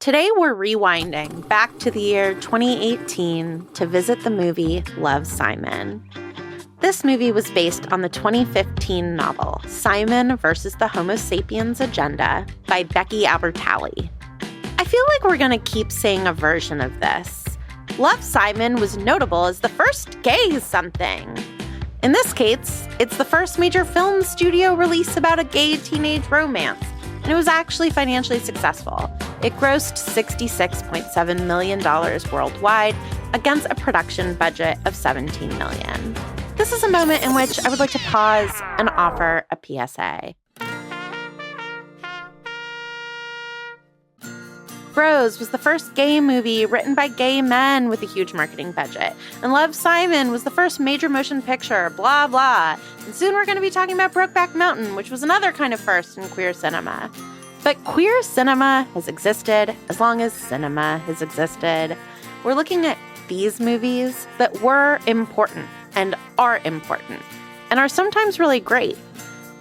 Today we're rewinding back to the year 2018 to visit the movie Love, Simon. This movie was based on the 2015 novel Simon versus the Homo sapiens Agenda by Becky Albertalli. I feel like we're going to keep seeing a version of this. Love, Simon was notable as the first gay something. In this case, it's the first major film studio release about a gay teenage romance, and it was actually financially successful. It grossed $66.7 million worldwide against a production budget of $17 million. This is a moment in which I would like to pause and offer a PSA. Bros was the first gay movie written by gay men with a huge marketing budget. And Love, Simon was the first major motion picture, blah, blah. And soon we're going to be talking about Brokeback Mountain, which was another kind of first in queer cinema. But queer cinema has existed as long as cinema has existed. We're looking at these movies that were important and are important and are sometimes really great.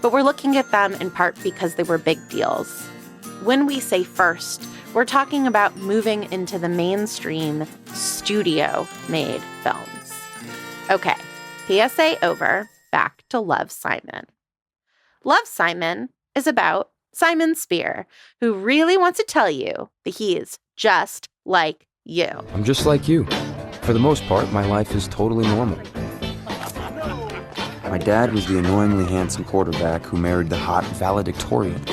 But we're looking at them in part because they were big deals. When we say first, we're talking about moving into the mainstream studio-made films. Okay, PSA over, back to Love, Simon. Love, Simon is about Simon Spear, who really wants to tell you that he is just like you. I'm just like you. For the most part, my life is totally normal. My dad was the annoyingly handsome quarterback who married the hot valedictorian.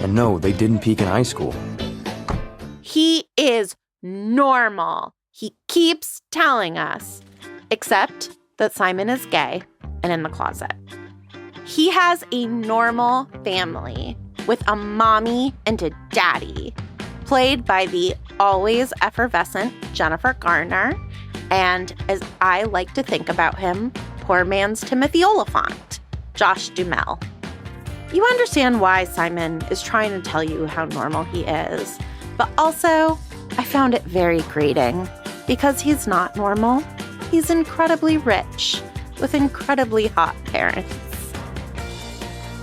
And no, they didn't peak in high school. He is normal. He keeps telling us. Except that Simon is gay and in the closet. He has a normal family with a mommy and a daddy, played by the always effervescent Jennifer Garner, and as I like to think about him, poor man's Timothy Oliphant, Josh Duhamel. You understand why Simon is trying to tell you how normal he is, but also I found it very grating because he's not normal. He's incredibly rich with incredibly hot parents.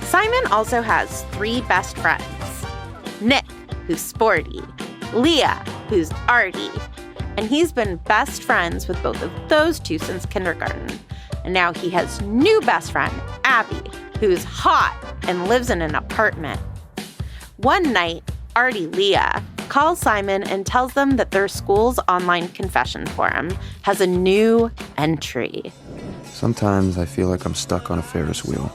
Simon also has 3 best friends. Nick, who's sporty, Leah, who's arty, and he's been best friends with both of those two since kindergarten. And now he has new best friend, Abby, who's hot and lives in an apartment. One night, arty Leah calls Simon and tells them that their school's online confession forum has a new entry. Sometimes I feel like I'm stuck on a Ferris wheel.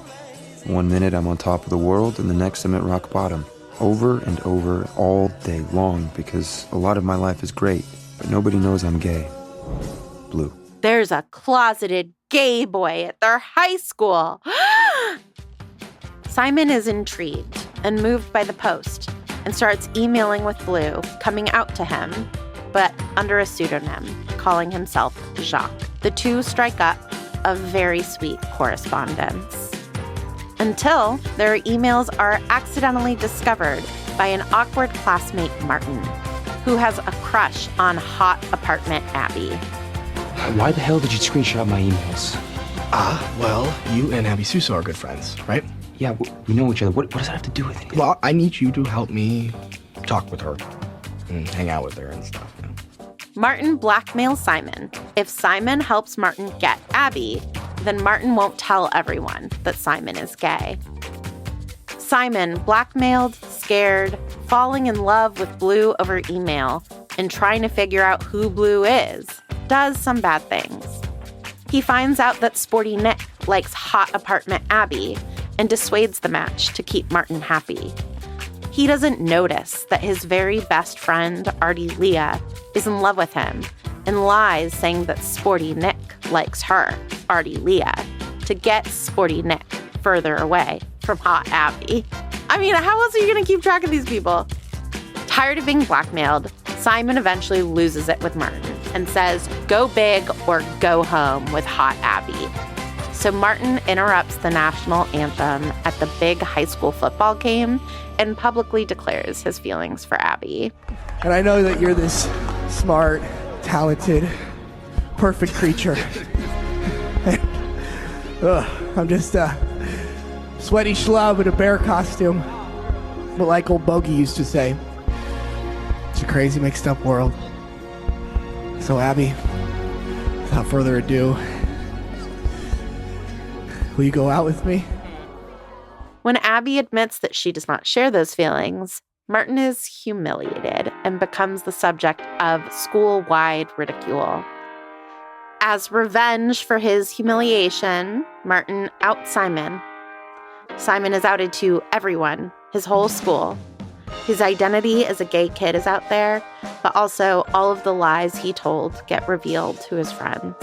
One minute I'm on top of the world, and the next I'm at rock bottom. Over and over, all day long, because a lot of my life is great, but nobody knows I'm gay. Blue. There's a closeted gay boy at their high school. Simon is intrigued and moved by the post and starts emailing with Blue, coming out to him, but under a pseudonym, calling himself Jacques. The two strike up a very sweet correspondence. Until their emails are accidentally discovered by an awkward classmate, Martin, who has a crush on hot apartment Abby. Why the hell did you screenshot my emails? Well, you and Abby Suso are good friends, right? Yeah, we know each other. What does that have to do with it? Well, I need you to help me talk with her and hang out with her and stuff. You know? Martin blackmails Simon. If Simon helps Martin get Abby, then Martin won't tell everyone that Simon is gay. Simon, blackmailed, scared, falling in love with Blue over email, and trying to figure out who Blue is, does some bad things. He finds out that sporty Nick likes hot apartment Abby and dissuades the match to keep Martin happy. He doesn't notice that his very best friend, arty Leah, is in love with him and lies saying that sporty Nick likes her, arty Leah, to get sporty Nick further away from hot Abby. I mean, how else are you going to keep track of these people? Tired of being blackmailed, Simon eventually loses it with Martin and says, go big or go home with hot Abby. So Martin interrupts the national anthem at the big high school football game and publicly declares his feelings for Abby. And I know that you're this smart, talented, perfect creature. I'm just a sweaty schlub in a bear costume. But like old Bogey used to say, It's a crazy, mixed up world. So, Abby, without further ado, will you go out with me? When Abby admits that she does not share those feelings, Martin is humiliated and becomes the subject of school-wide ridicule. As revenge for his humiliation, Martin outs Simon. Simon is outed to everyone, his whole school. His identity as a gay kid is out there, but also all of the lies he told get revealed to his friends.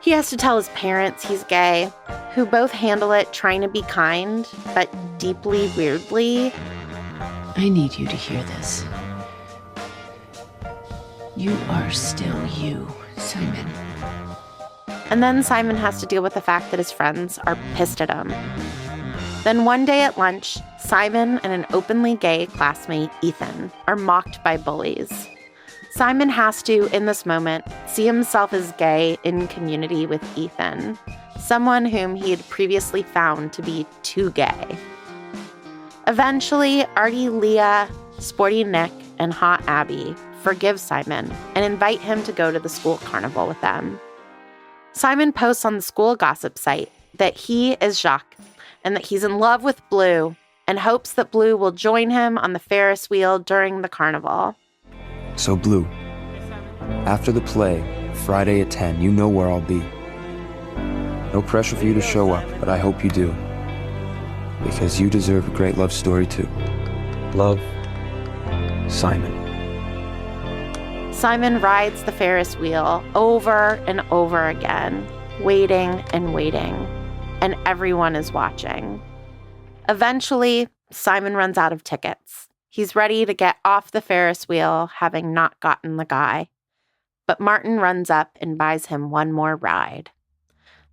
He has to tell his parents he's gay, who both handle it trying to be kind, but deeply weirdly. I need you to hear this. You are still you, Simon. And then Simon has to deal with the fact that his friends are pissed at him. Then one day at lunch, Simon and an openly gay classmate, Ethan, are mocked by bullies. Simon has to, in this moment, see himself as gay in community with Ethan, someone whom he had previously found to be too gay. Eventually, Artie, Leah, Sporty Nick, and Hot Abby forgive Simon and invite him to go to the school carnival with them. Simon posts on the school gossip site that he is Jacques and that he's in love with Blue and hopes that Blue will join him on the Ferris wheel during the carnival. So, Blue, after the play, Friday at 10, you know where I'll be. No pressure for you to show up, but I hope you do. Because you deserve a great love story, too. Love, Simon. Simon rides the Ferris wheel over and over again, waiting and waiting, and everyone is watching. Eventually, Simon runs out of tickets. He's ready to get off the Ferris wheel, having not gotten the guy. But Martin runs up and buys him one more ride.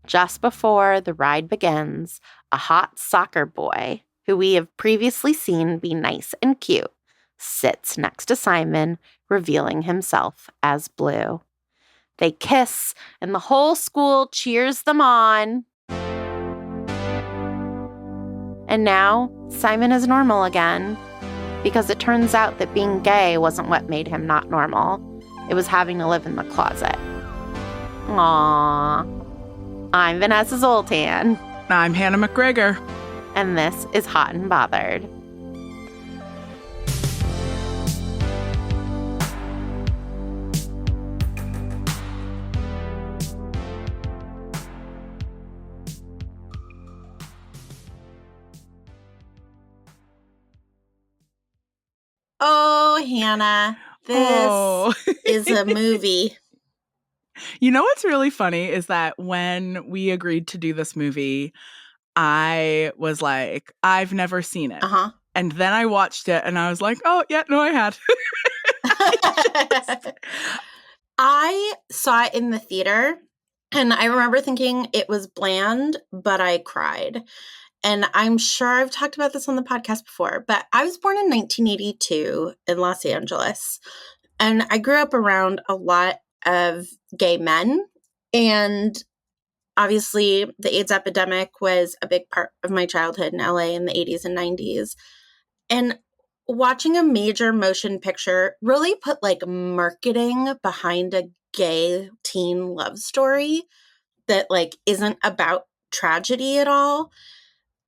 Just before the ride begins, a hot soccer boy, who we have previously seen be nice and cute, sits next to Simon, revealing himself as Blue. They kiss, and the whole school cheers them on. And now, Simon is normal again, because it turns out that being gay wasn't what made him not normal. It was having to live in the closet. Aww. I'm Vanessa Zoltan. I'm Hannah McGregor. And this is Hot and Bothered. Oh, Hannah, this is a movie. You know what's really funny is that when we agreed to do this movie, I was like, I've never seen it. Uh-huh. And then I watched it and I was like, oh, yeah, no, I had. I saw it in the theater and I remember thinking it was bland, but I cried. And I'm sure I've talked about this on the podcast before, but I was born in 1982 in Los Angeles. And I grew up around a lot of gay men. And obviously, the AIDS epidemic was a big part of my childhood in LA in the 80s and 90s. And watching a major motion picture really put like marketing behind a gay teen love story that like isn't about tragedy at all,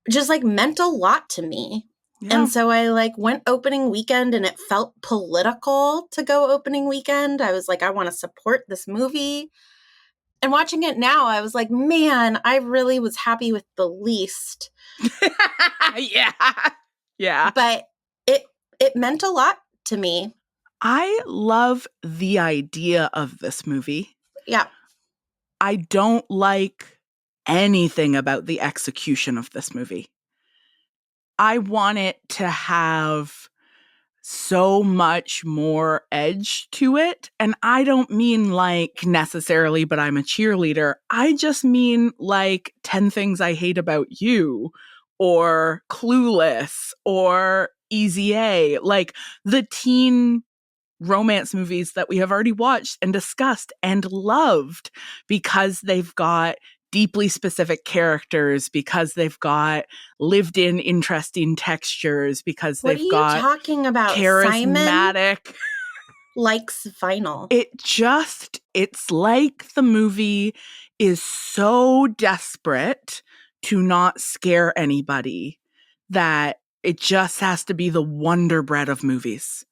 just like meant a lot to me. Yeah. And so I like went opening weekend and it felt political to go opening weekend. I was like, I want to support this movie. And watching it now, I was like, man, I really was happy with the least. Yeah. Yeah. But it meant a lot to me. I love the idea of this movie. Yeah. I don't like anything about the execution of this movie. I want it to have so much more edge to it. And I don't mean like necessarily, but I'm a cheerleader. I just mean like 10 Things I Hate About You or Clueless or Easy A, like the teen romance movies that we have already watched and discussed and loved because they've got deeply specific characters, because they've got lived in interesting textures, because What are they've you got talking about? Simon charismatic. likes vinyl. It's like the movie is so desperate to not scare anybody that it just has to be the Wonder Bread of movies.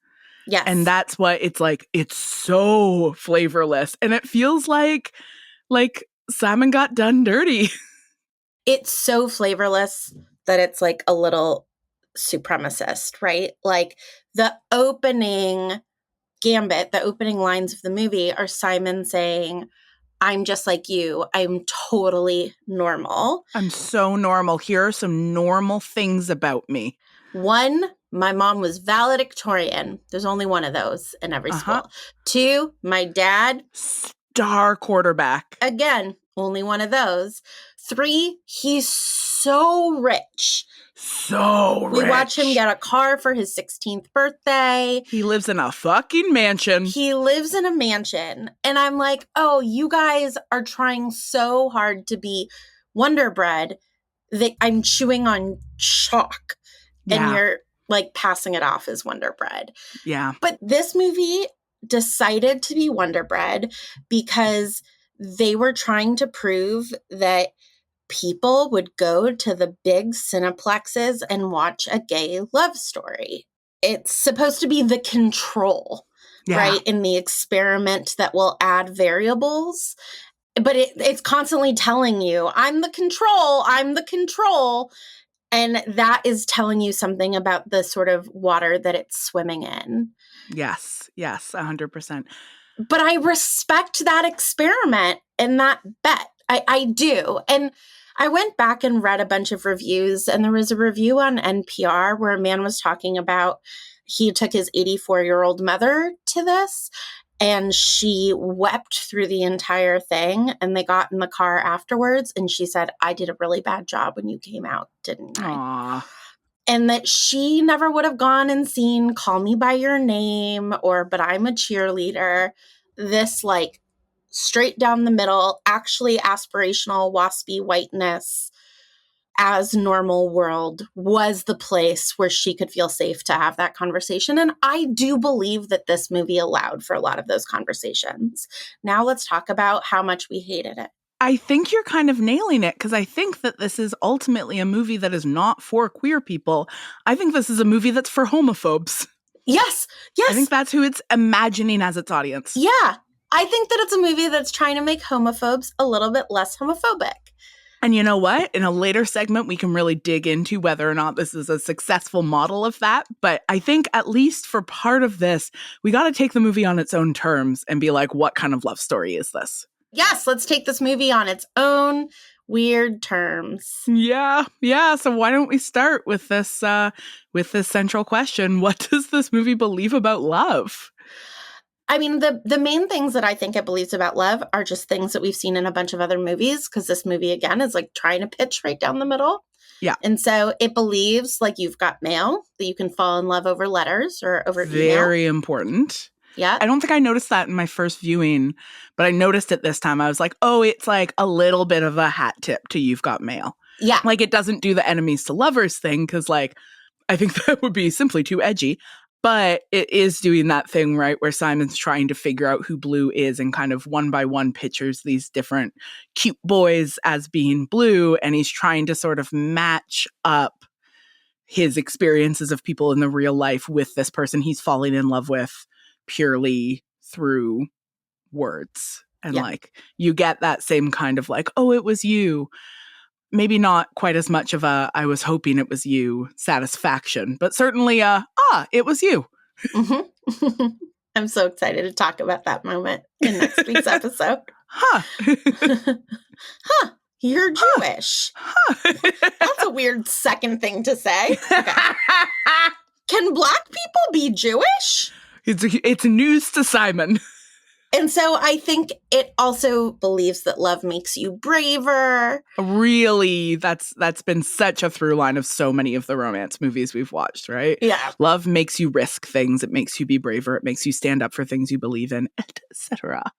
Yes. And that's what it's like. It's so flavorless. And it feels like Simon got done dirty. It's so flavorless that it's like a little supremacist, right? Like the opening gambit, the opening lines of the movie are Simon saying, I'm just like you. I'm totally normal. I'm so normal. Here are some normal things about me. One, my mom was valedictorian. There's only one of those in every school. Two, my dad, star quarterback. Again, only one of those. Three, he's so rich. So rich. We watch him get a car for his 16th birthday. He lives in a fucking mansion. He lives in a mansion. And I'm like, oh, you guys are trying so hard to be Wonder Bread that I'm chewing on chalk. Yeah. And you're like passing it off as Wonder Bread. Yeah. But this movie decided to be Wonder Bread because they were trying to prove that people would go to the big cineplexes and watch a gay love story. It's supposed to be the control, right? In the experiment that will add variables. But it's constantly telling you, I'm the control, I'm the control. And that is telling you something about the sort of water that it's swimming in. Yes, 100%. But I respect that experiment and that bet. I do. And I went back and read a bunch of reviews, and there was a review on NPR where a man was talking about he took his 84-year-old mother to this, and she wept through the entire thing, and they got in the car afterwards, and she said, I did a really bad job when you came out, didn't I? Aww. And that she never would have gone and seen Call Me By Your Name or But I'm a Cheerleader. This like straight down the middle, actually aspirational, waspy whiteness as normal world was the place where she could feel safe to have that conversation. And I do believe that this movie allowed for a lot of those conversations. Now let's talk about how much we hated it. I think you're kind of nailing it, because I think that this is ultimately a movie that is not for queer people. I think this is a movie that's for homophobes. Yes. I think that's who it's imagining as its audience. Yeah. I think that it's a movie that's trying to make homophobes a little bit less homophobic. And you know what? In a later segment, we can really dig into whether or not this is a successful model of that. But I think at least for part of this, we got to take the movie on its own terms and be like, what kind of love story is this? Yes, let's take this movie on its own weird terms. Yeah. So why don't we start with this central question? What does this movie believe about love? I mean, the main things that I think it believes about love are just things that we've seen in a bunch of other movies, because this movie, again, is like trying to pitch right down the middle. Yeah. And so it believes, like, you've got mail, that you can fall in love over letters or over email. Very important. Yeah. I don't think I noticed that in my first viewing, but I noticed it this time. I was like, oh, it's like a little bit of a hat tip to You've Got Mail. Yeah. Like, it doesn't do the enemies to lovers thing, because, like, I think that would be simply too edgy. But it is doing that thing, right, where Simon's trying to figure out who Blue is and kind of one by one pictures these different cute boys as being Blue. And he's trying to sort of match up his experiences of people in the real life with this person he's falling in love with purely through words. And like, you get that same kind of like, oh, it was you. Maybe not quite as much of a I was hoping it was you satisfaction, but certainly it was you. Mm-hmm. I'm so excited to talk about that moment in next week's episode. You're Jewish. That's a weird second thing to say. Okay. Can Black people be Jewish? It's news to Simon. And so I think it also believes that love makes you braver. Really, that's been such a through line of so many of the romance movies we've watched, right? Yeah. Love makes you risk things. It makes you be braver. It makes you stand up for things you believe in, etc.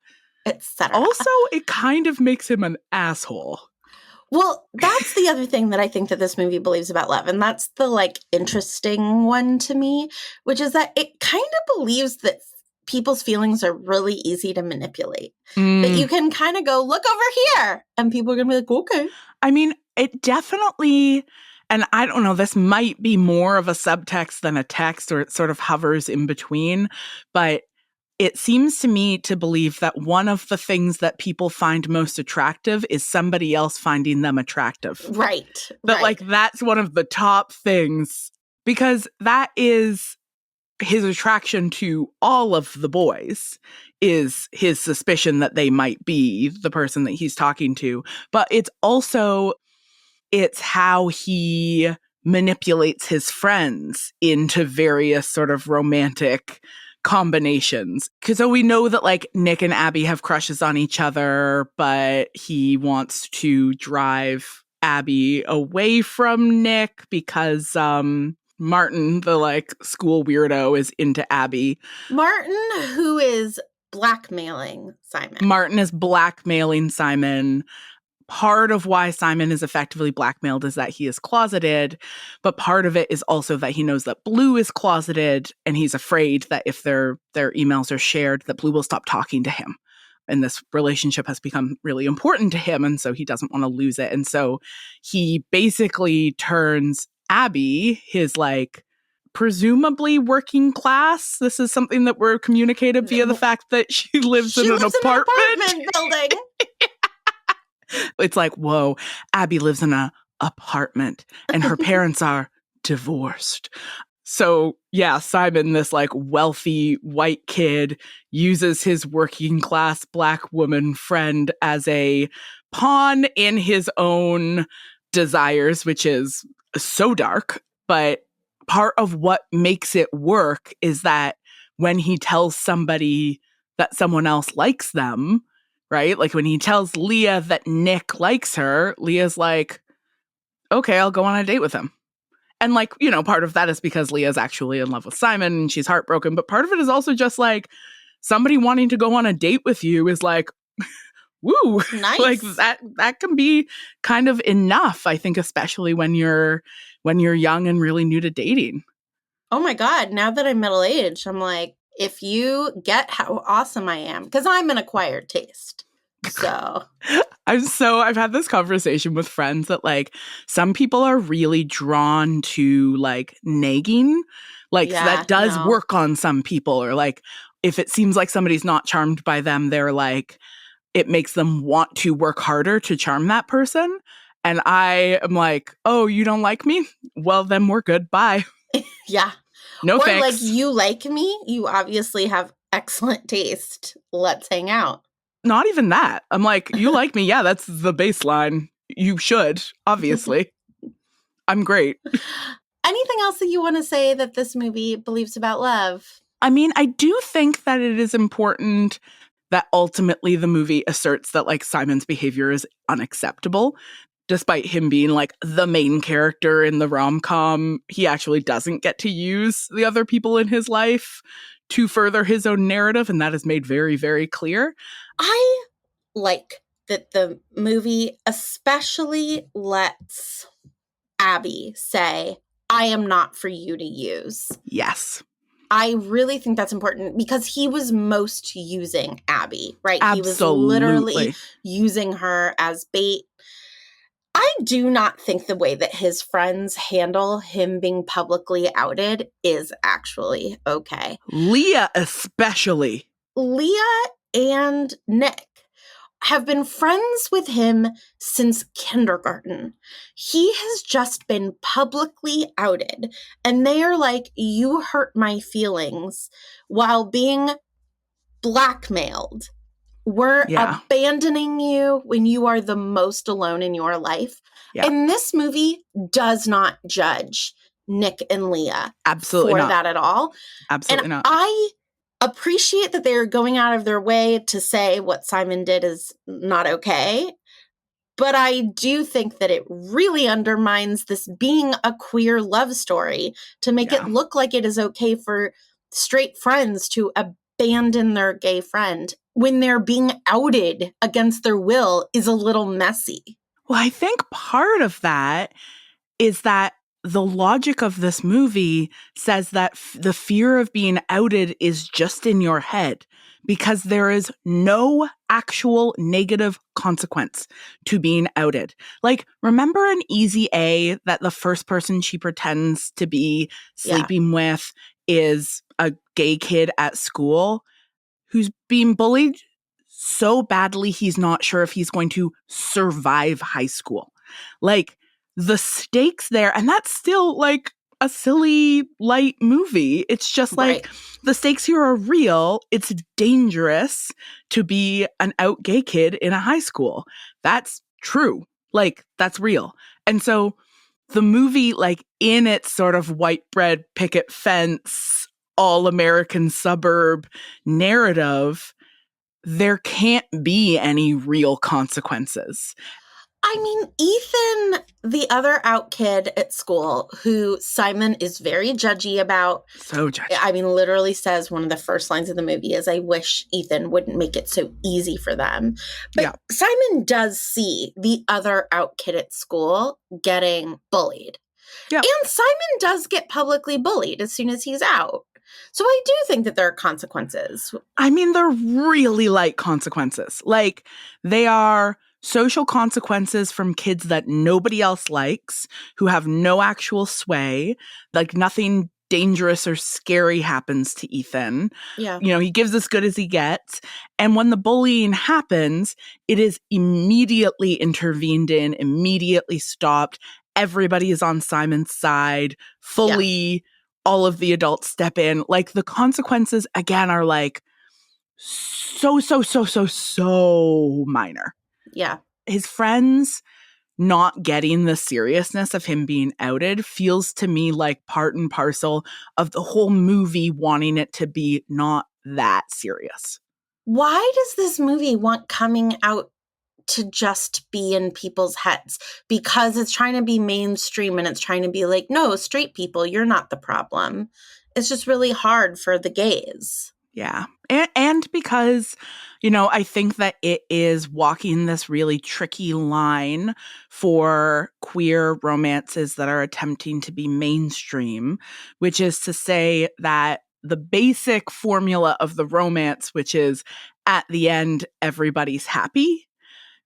Etc. Also, it kind of makes him an asshole. Well, that's the other thing that I think that this movie believes about love. And that's the like interesting one to me, which is that it kind of believes that people's feelings are really easy to manipulate. That you can kind of go, look over here. And people are going to be like, okay. I mean, it definitely, and I don't know, this might be more of a subtext than a text, or it sort of hovers in between, but it seems to me to believe that one of the things that people find most attractive is somebody else finding them attractive. Right. That like that's one of the top things, because that is his attraction to all of the boys, is his suspicion that they might be the person that he's talking to. But it's how he manipulates his friends into various sort of romantic combinations. Because so we know that like Nick and Abby have crushes on each other, but he wants to drive Abby away from Nick because Martin, the like school weirdo, is into Abby. Martin, who is blackmailing Simon. Martin is blackmailing Simon. Part of why Simon is effectively blackmailed is that he is closeted, but part of it is also that he knows that Blue is closeted, and he's afraid that if their emails are shared, that Blue will stop talking to him. And this relationship has become really important to him, and so he doesn't want to lose it. And so he basically turns Abby, his like presumably working class. This is something that we're communicated via the fact that she lives in an apartment building. It's like, whoa, Abby lives in an apartment and her parents are divorced. So yeah, Simon, this like wealthy white kid, uses his working class black woman friend as a pawn in his own desires, which is so dark. But part of what makes it work is that when he tells somebody that someone else likes them, right? Like when he tells Leah that Nick likes her, Leah's like, okay, I'll go on a date with him. And like, you know, part of that is because Leah's actually in love with Simon and she's heartbroken. But part of it is also just like somebody wanting to go on a date with you is like, woo, nice. Like that can be kind of enough, I think, especially when you're young and really new to dating. Oh my God. Now that I'm middle-aged, I'm like, if you get how awesome I am, because I'm an acquired taste. So I've had this conversation with friends that like some people are really drawn to like nagging. Like that does work on some people, or like if it seems like somebody's not charmed by them, they're like, it makes them want to work harder to charm that person. And I am like, oh, you don't like me? Well, then we're good. Bye. Yeah. No or thanks. Like, you like me? You obviously have excellent taste. Let's hang out. Not even that. I'm like, you like me? Yeah, that's the baseline. You should, obviously. I'm great. Anything else that you want to say that this movie believes about love? I mean, I do think that it is important that ultimately the movie asserts that like Simon's behavior is unacceptable. Despite him being like the main character in the rom-com, he actually doesn't get to use the other people in his life to further his own narrative, and that is made very, very clear. I like that the movie especially lets Abby say, I am not for you to use. Yes. I really think that's important because he was most using Abby, right? Absolutely. He was literally using her as bait. I do not think the way that his friends handle him being publicly outed is actually okay. Leah especially. Leah and Nick have been friends with him since kindergarten. He has just been publicly outed, and they are like, you hurt my feelings, while being blackmailed. We're abandoning you when you are the most alone in your life. Yeah. And this movie does not judge Nick and Leah Absolutely for not. that at all. Absolutely and not. I appreciate that they're going out of their way to say what Simon did is not okay. But I do think that it really undermines this being a queer love story to make it look like it is okay for straight friends to abandon their gay friend when they're being outed against their will is a little messy. Well, I think part of that is that the logic of this movie says that the fear of being outed is just in your head because there is no actual negative consequence to being outed. Like, remember in Easy A that the first person she pretends to be sleeping with is a gay kid at school who's being bullied so badly he's not sure if he's going to survive high school. Like, the stakes there, and that's still like a silly, light movie. It's just like the stakes here are real. It's dangerous to be an out gay kid in a high school. That's true. Like, that's real. And so the movie, like, in its sort of white bread picket fence, all American suburb narrative, there can't be any real consequences. I mean, Ethan, the other out kid at school, who Simon is very judgy about. So judgy. I mean, literally says one of the first lines of the movie is, I wish Ethan wouldn't make it so easy for them. But Simon does see the other out kid at school getting bullied. Yeah. And Simon does get publicly bullied as soon as he's out. So I do think that there are consequences. I mean, they're really light consequences. Like, they are social consequences from kids that nobody else likes, who have no actual sway. Like, nothing dangerous or scary happens to Ethan. Yeah. You know, he gives as good as he gets. And when the bullying happens, it is immediately intervened in, immediately stopped. Everybody is on Simon's side, fully. Yeah. All of the adults step in. Like, the consequences, again, are like so minor. Yeah. His friends not getting the seriousness of him being outed feels to me like part and parcel of the whole movie wanting it to be not that serious. Why does this movie want coming out to just be in people's heads? Because it's trying to be mainstream and it's trying to be like, no, straight people, you're not the problem. It's just really hard for the gays. Yeah. And because, you know, I think that it is walking this really tricky line for queer romances that are attempting to be mainstream, which is to say that the basic formula of the romance, which is at the end, everybody's happy,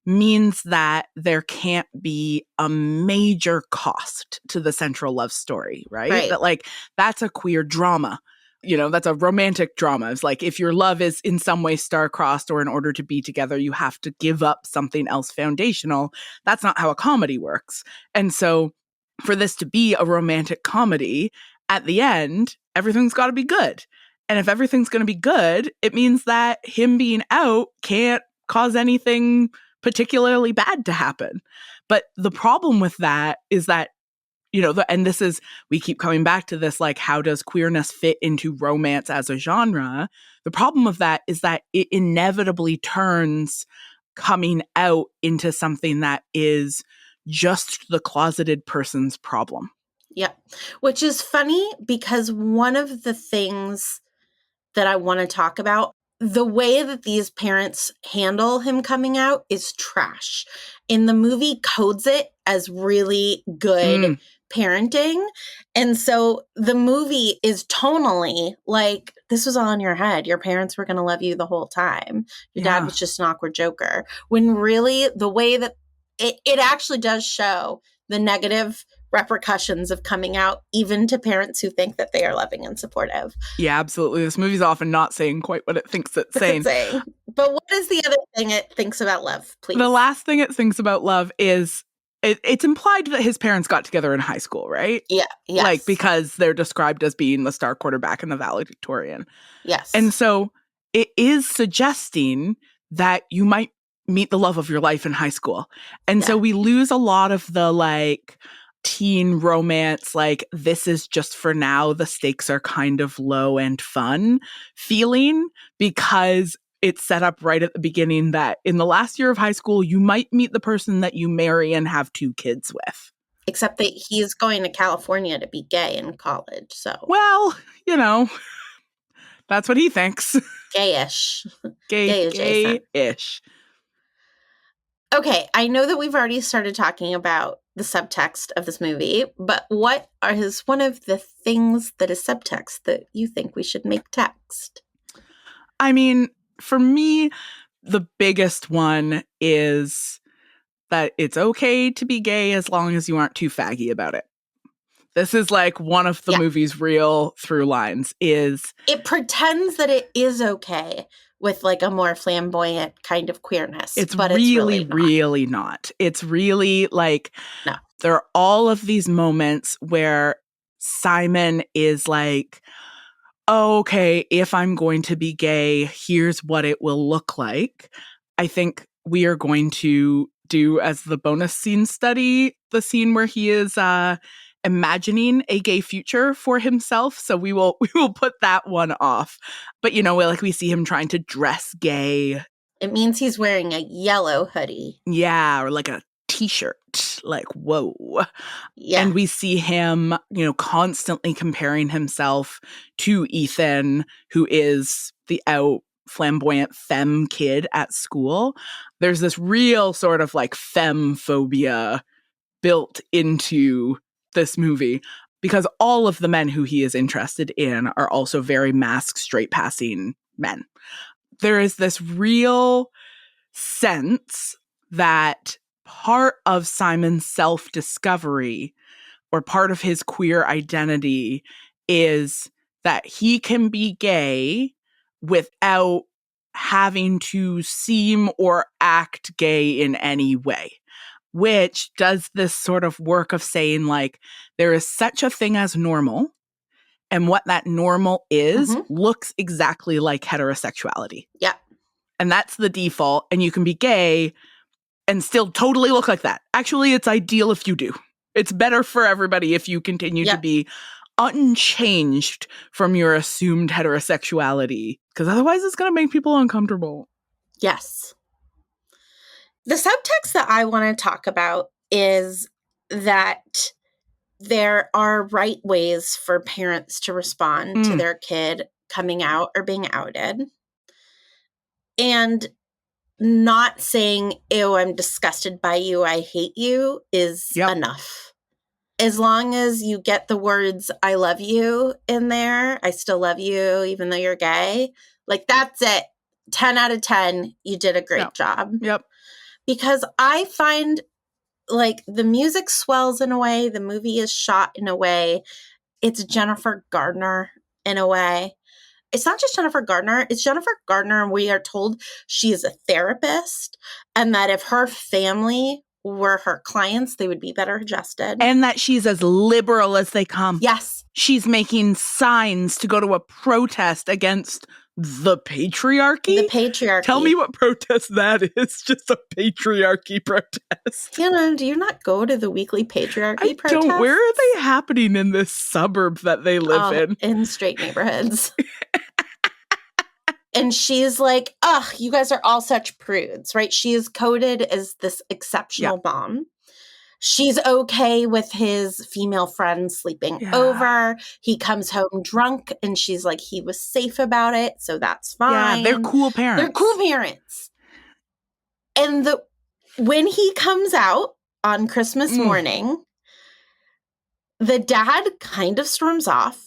means that there can't be a major cost to the central love story, right? That, like, that's a queer drama. You know, that's a romantic drama. It's like, if your love is in some way star-crossed or in order to be together, you have to give up something else foundational. That's not how a comedy works. And so for this to be a romantic comedy, at the end, everything's got to be good. And if everything's going to be good, it means that him being out can't cause anything particularly bad to happen. But the problem with that is that, you know, and this is, we keep coming back to this, like, how does queerness fit into romance as a genre? The problem of that is that it inevitably turns coming out into something that is just the closeted person's problem. Yeah. Which is funny because one of the things that I want to talk about, the way that these parents handle him coming out is trash. In the movie, codes it as really good parenting. And so the movie is tonally like, this was all in your head. Your parents were going to love you the whole time. Your dad was just an awkward joker. When really the way that it actually does show the negative repercussions of coming out, even to parents who think that they are loving and supportive. Yeah, absolutely. This movie's often not saying quite what it thinks it's saying. But what is the other thing it thinks about love, please? The last thing it thinks about love is it's implied that his parents got together in high school, right? Yeah. Yes. Like, because they're described as being the star quarterback in the valedictorian. Yes. And so it is suggesting that you might meet the love of your life in high school. And so we lose a lot of the, like, teen romance, like, this is just for now, the stakes are kind of low and fun feeling, because it's set up right at the beginning that in the last year of high school, you might meet the person that you marry and have 2 kids with. Except that he's going to California to be gay in college, so. Well, you know, that's what he thinks. Gayish. Gay-ish. Okay, I know that we've already started talking about the subtext of this movie, but what is one of the things that is subtext that you think we should make text? I mean, for me, the biggest one is that it's okay to be gay as long as you aren't too faggy about it. This is like one of the Yeah. movie's real through lines is It pretends that it is okay with like a more flamboyant kind of queerness, it's but really, it's really not. really not. It's really like No. there are all of these moments where Simon is like, oh, okay, if I'm going to be gay, here's what it will look like. I think we are going to do as the bonus scene study, the scene where he is imagining a gay future for himself. So we will put that one off. But like we see him trying to dress gay. It means he's wearing a yellow hoodie. Yeah, or like a t-shirt. Like, whoa. Yeah. And we see him, constantly comparing himself to Ethan, who is the out flamboyant femme kid at school. There's this real sort of like femme phobia built into this movie because all of the men who he is interested in are also very masked, straight passing men. There is this real sense that part of Simon's self-discovery or part of his queer identity is that he can be gay without having to seem or act gay in any way, which does this sort of work of saying like there is such a thing as normal, and what that normal is looks exactly like heterosexuality. Yeah. And that's the default, and you can be gay and still totally look like that. Actually, it's ideal if you do. It's better for everybody if you continue to be unchanged from your assumed heterosexuality, because otherwise it's going to make people uncomfortable. Yes. The subtext that I want to talk about is that there are right ways for parents to respond to their kid coming out or being outed. And not saying, ew, I'm disgusted by you, I hate you, is enough. As long as you get the words, I love you in there, I still love you, even though you're gay, like that's it. 10 out of 10, you did a great job. Yep. Because I find like the music swells in a way, the movie is shot in a way, it's Jennifer Gardner in a way. It's not just Jennifer Gardner, it's Jennifer Gardner, and we are told she is a therapist and that if her family were her clients, they would be better adjusted. And that she's as liberal as they come. Yes. She's making signs to go to a protest against the patriarchy. The patriarchy. Tell me what protest that is. Just a patriarchy protest. Do you not go to the weekly patriarchy protests? Don't. Where are they happening in this suburb that they live in? In straight neighborhoods. And she's like, ugh, you guys are all such prudes, right? She is coded as this exceptional mom. She's okay with his female friend sleeping over. He comes home drunk and she's like, he was safe about it, so that's fine. Yeah, they're cool parents. They're cool parents. And when he comes out on Christmas morning, the dad kind of storms off.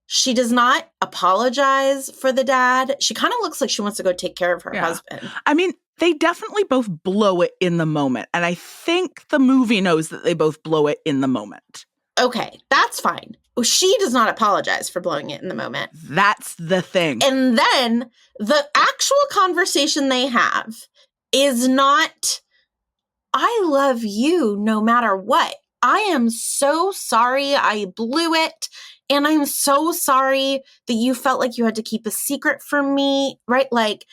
She does not apologize for the dad. She kind of looks like she wants to go take care of her husband. I mean, they definitely both blow it in the moment. And I think the movie knows that they both blow it in the moment. Okay, that's fine. She does not apologize for blowing it in the moment. That's the thing. And then the actual conversation they have is not, I love you no matter what. I am so sorry I blew it. And I'm so sorry that you felt like you had to keep a secret from me, right? Like,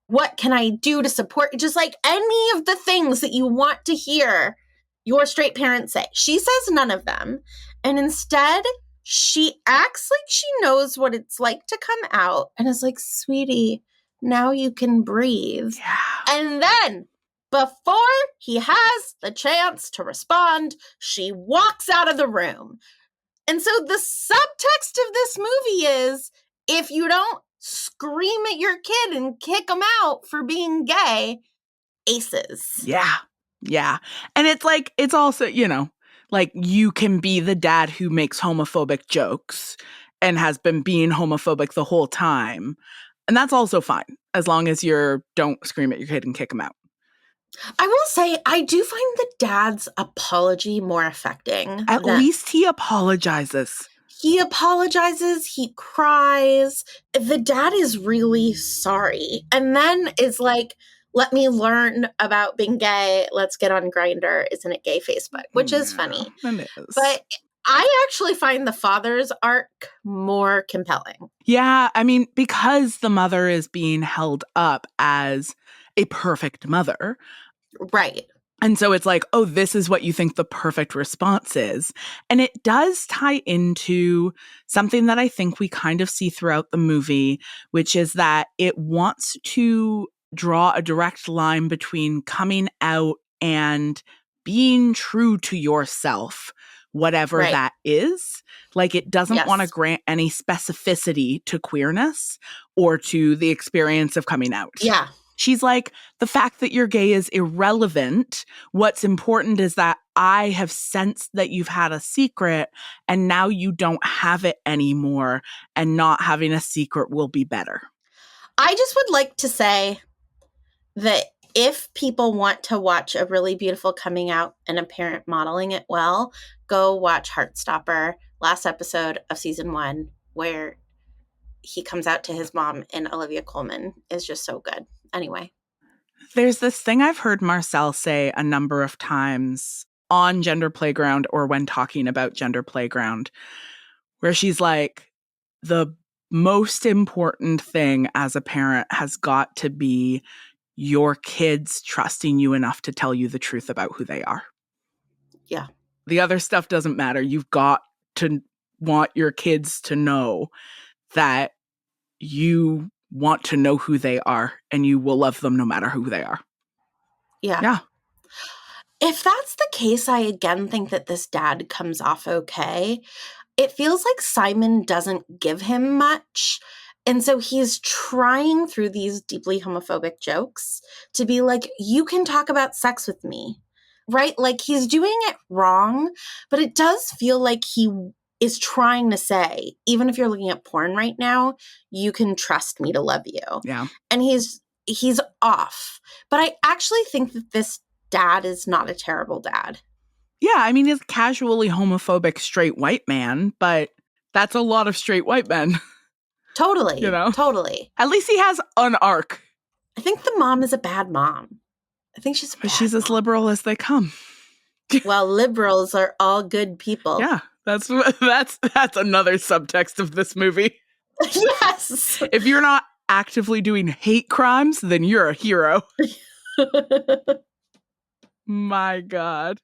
what can I do to support? Just like any of the things that you want to hear your straight parents say. She says none of them. And instead, she acts like she knows what it's like to come out and is like, sweetie, now you can breathe. Yeah. And then, before he has the chance to respond, she walks out of the room. And so the subtext of this movie is, if you don't scream at your kid and kick him out for being gay, aces. Yeah. Yeah. And it's like, it's also, like you can be the dad who makes homophobic jokes and has been being homophobic the whole time. And that's also fine, as long as you don't scream at your kid and kick him out. I will say, I do find the dad's apology more affecting. At least he apologizes. He apologizes, he cries. The dad is really sorry. And then is like, let me learn about being gay. Let's get on Grindr. Isn't it gay Facebook? Which is funny. It is. But I actually find the father's arc more compelling. Yeah, I mean, because the mother is being held up as a perfect mother. Right. And so it's like, oh, this is what you think the perfect response is. And it does tie into something that I think we kind of see throughout the movie, which is that it wants to draw a direct line between coming out and being true to yourself, whatever that is. Like, it doesn't want to grant any specificity to queerness or to the experience of coming out. Yeah. She's like, the fact that you're gay is irrelevant. What's important is that I have sensed that you've had a secret and now you don't have it anymore, and not having a secret will be better. I just would like to say that if people want to watch a really beautiful coming out and a parent modeling it well, go watch Heartstopper, last episode of season 1, where he comes out to his mom, and Olivia Colman is just so good. Anyway. There's this thing I've heard Marcel say a number of times on Gender Playground or when talking about Gender Playground, where she's like, the most important thing as a parent has got to be your kids trusting you enough to tell you the truth about who they are. Yeah. The other stuff doesn't matter. You've got to want your kids to know that you want to know who they are and you will love them no matter who they are. Yeah. Yeah. If that's the case, I again think that this dad comes off okay. It feels like Simon doesn't give him much. And so he's trying through these deeply homophobic jokes to be like, you can talk about sex with me, right? Like, he's doing it wrong, but it does feel like he is trying to say, even if you're looking at porn right now, you can trust me to love you. Yeah. And he's off. But I actually think that this dad is not a terrible dad. Yeah, I mean, he's a casually homophobic straight white man, but that's a lot of straight white men. Totally. Totally. At least he has an arc. I think the mom is a bad mom. I think she's a bad She's as liberal as they come. Well, liberals are all good people. Yeah, that's another subtext of this movie. Yes. If you're not actively doing hate crimes, then you're a hero. My God.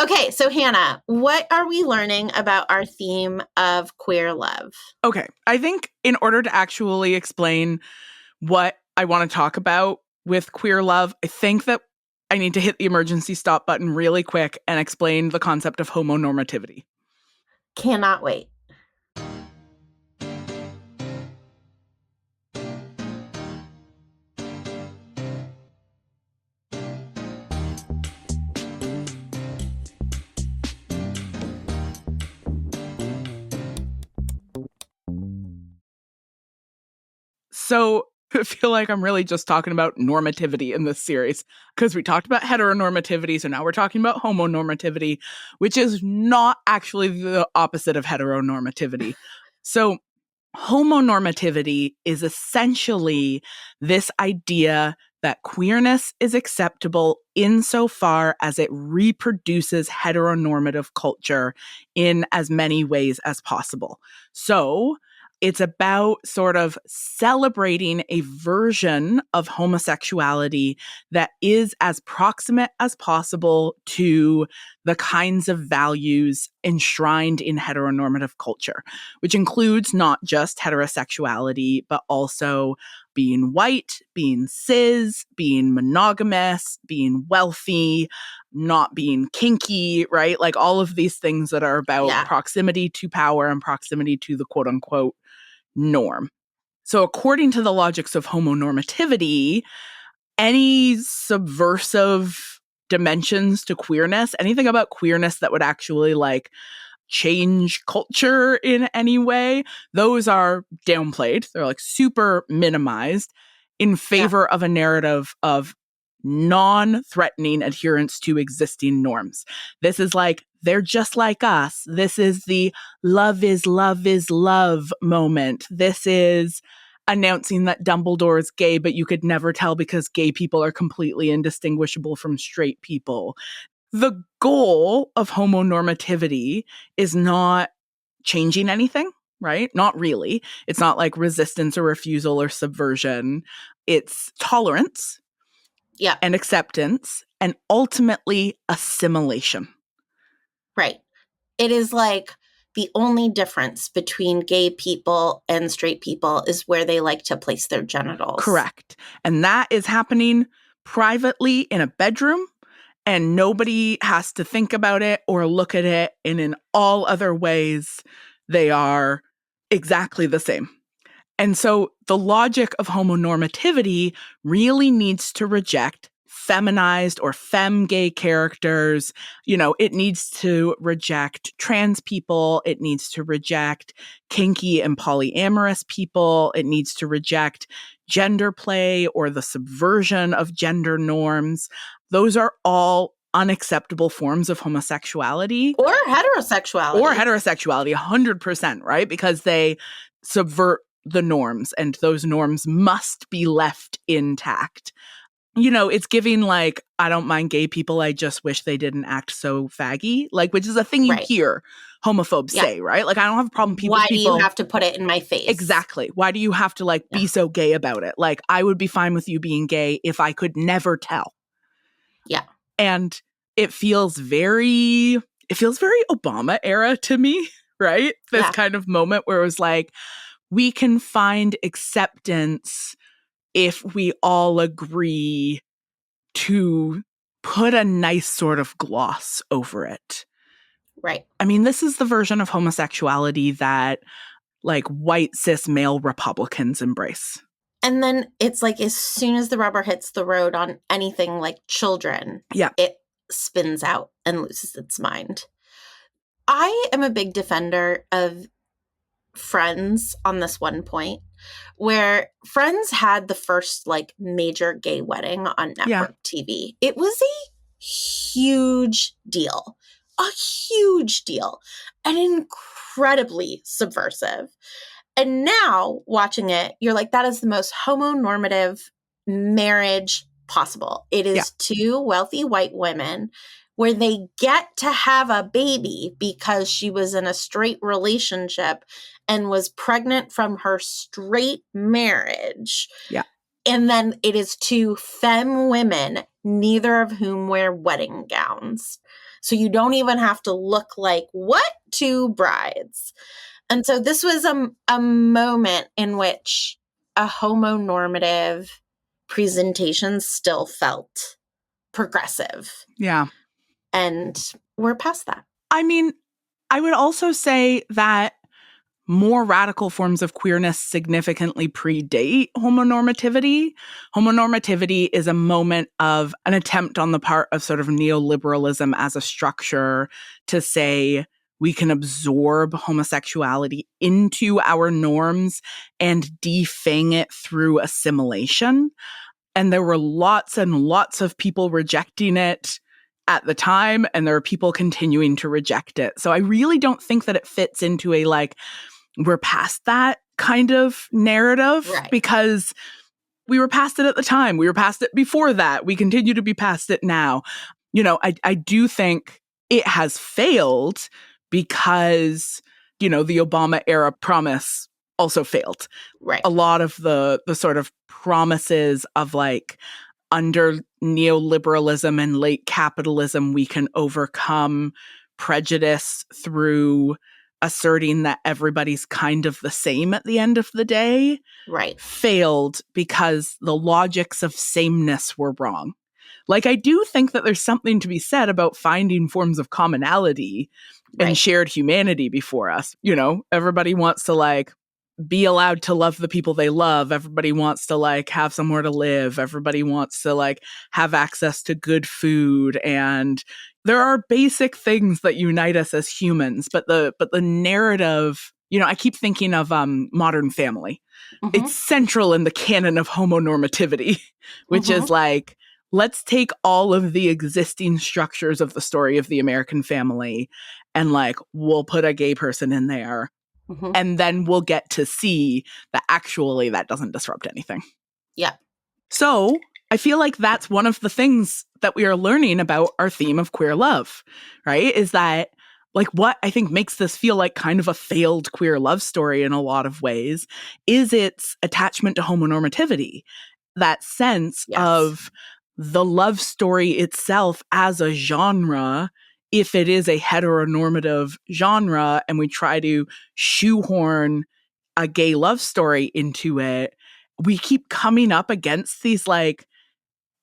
Okay, so Hannah, what are we learning about our theme of queer love? Okay, I think in order to actually explain what I want to talk about with queer love, I think that I need to hit the emergency stop button really quick and explain the concept of homonormativity. Cannot wait. So I feel like I'm really just talking about normativity in this series because we talked about heteronormativity, so now we're talking about homonormativity, which is not actually the opposite of heteronormativity. So homonormativity is essentially this idea that queerness is acceptable insofar as it reproduces heteronormative culture in as many ways as possible. So it's about sort of celebrating a version of homosexuality that is as proximate as possible to the kinds of values enshrined in heteronormative culture, which includes not just heterosexuality, but also being white, being cis, being monogamous, being wealthy, not being kinky, right? Like all of these things that are about proximity to power and proximity to the quote unquote norm. So according to the logics of homonormativity, any subversive dimensions to queerness, anything about queerness that would actually like change culture in any way, those are downplayed. They're like super minimized in favor of a narrative of non-threatening adherence to existing norms. This is like, they're just like us. This is the love is love moment. This is announcing that Dumbledore is gay, but you could never tell because gay people are completely indistinguishable from straight people. The goal of homonormativity is not changing anything, right? Not really. It's not like resistance or refusal or subversion. It's tolerance and acceptance and ultimately assimilation. Right. It is like the only difference between gay people and straight people is where they like to place their genitals. Correct. And that is happening privately in a bedroom, and nobody has to think about it or look at it. And in all other ways, they are exactly the same. And so the logic of homonormativity really needs to reject feminized or femme gay characters. You know, it needs to reject trans people. It needs to reject kinky and polyamorous people. It needs to reject gender play or the subversion of gender norms. Those are all unacceptable forms of homosexuality. Or heterosexuality. 100%, right? Because they subvert the norms, and those norms must be left intact. You know, it's giving like, I don't mind gay people, I just wish they didn't act so faggy, like, which is a thing you hear homophobes say, right? Like, I don't have a problem people. Why do you have to put it in my face? Exactly. Why do you have to like be so gay about it? Like, I would be fine with you being gay if I could never tell. Yeah. And it feels very Obama era to me, right? This kind of moment where it was like, we can find acceptance if we all agree to put a nice sort of gloss over it. Right. I mean, this is the version of homosexuality that like white cis male Republicans embrace. And then it's like, as soon as the rubber hits the road on anything like children, it spins out and loses its mind. I am a big defender of Friends on this one point, where Friends had the first like major gay wedding on network TV. It was a huge deal, and incredibly subversive. And now watching it, you're like, that is the most homonormative marriage possible. It is two wealthy white women where they get to have a baby because she was in a straight relationship and was pregnant from her straight marriage. Yeah. And then it is two femme women, neither of whom wear wedding gowns. So you don't even have to look like, what? Two brides. And so this was a moment in which a homonormative presentation still felt progressive. Yeah. And we're past that. I mean, I would also say that more radical forms of queerness significantly predate homonormativity. Homonormativity is a moment of an attempt on the part of sort of neoliberalism as a structure to say we can absorb homosexuality into our norms and defang it through assimilation. And there were lots and lots of people rejecting it at the time, and there are people continuing to reject it. So I really don't think that it fits into a like, we're past that kind of narrative, because we were past it at the time. We were past it before that. We continue to be past it now. You know, I do think it has failed because, you know, the Obama era promise also failed. Right. A lot of the sort of promises of like, under neoliberalism and late capitalism, we can overcome prejudice through asserting that everybody's kind of the same at the end of the day, failed because the logics of sameness were wrong. Like, I do think that there's something to be said about finding forms of commonality and shared humanity before us. You know, everybody wants to like be allowed to love the people they love. Everybody wants to like have somewhere to live. Everybody wants to like have access to good food. And there are basic things that unite us as humans. But the narrative, you know, I keep thinking of Modern Family. It's central in the canon of homonormativity, which is like, let's take all of the existing structures of the story of the American family and like, we'll put a gay person in there. And then we'll get to see that actually that doesn't disrupt anything. Yeah. So I feel like that's one of the things that we are learning about our theme of queer love, right? Is that like what I think makes this feel like kind of a failed queer love story in a lot of ways is its attachment to homonormativity. That sense of the love story itself as a genre, if it is a heteronormative genre and we try to shoehorn a gay love story into it, we keep coming up against these like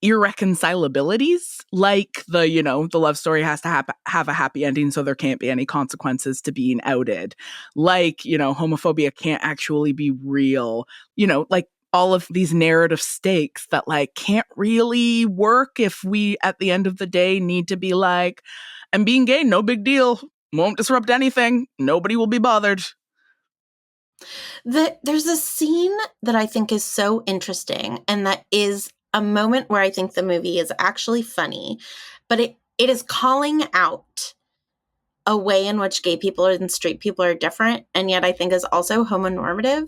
irreconcilabilities, like the, you know, the love story has to have a happy ending so there can't be any consequences to being outed. Like, you know, homophobia can't actually be real. You know, like all of these narrative stakes that like can't really work if we at the end of the day need to be like, and being gay, no big deal, won't disrupt anything, nobody will be bothered. There's a scene that I think is so interesting, and that is a moment where I think the movie is actually funny, but it is calling out a way in which gay people and straight people are different, and yet I think is also homonormative.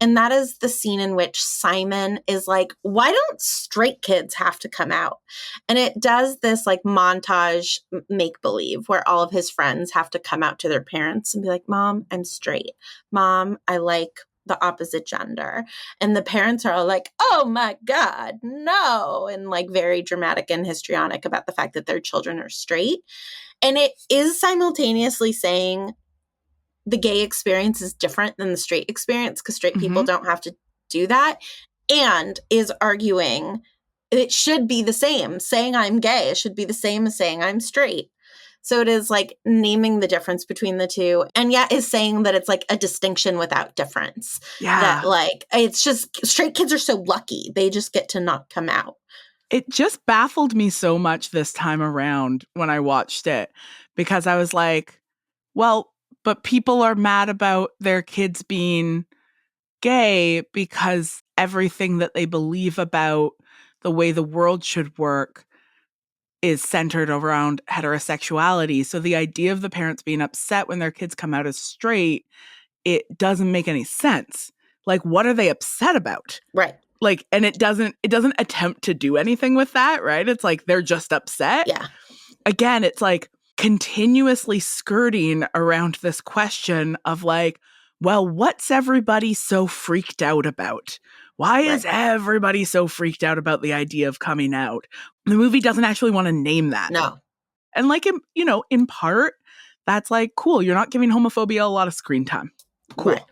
And that is the scene in which Simon is like, why don't straight kids have to come out? And it does this like montage make-believe where all of his friends have to come out to their parents and be like, Mom, I'm straight. Mom, I like the opposite gender. And the parents are all like, oh my God, no. And like very dramatic and histrionic about the fact that their children are straight. And it is simultaneously saying the gay experience is different than the straight experience because straight people don't have to do that, and is arguing it should be the same. Saying I'm gay, it should be the same as saying I'm straight. So it is like naming the difference between the two, and yet is saying that it's like a distinction without difference. Yeah. That like, it's just straight kids are so lucky. They just get to not come out. It just baffled me so much this time around when I watched it, because I was like, well, but people are mad about their kids being gay because everything that they believe about the way the world should work is centered around heterosexuality. So the idea of the parents being upset when their kids come out as straight, it doesn't make any sense. Like, what are they upset about? Right. Like, and it doesn't attempt to do anything with that, right? It's like they're just upset. Yeah. Again, it's like continuously skirting around this question of like, well, what's everybody so freaked out about? Why is everybody so freaked out about the idea of coming out? The movie doesn't actually want to name that. No. And like, you know, in part, that's like, cool. You're not giving homophobia a lot of screen time. Cool. Right.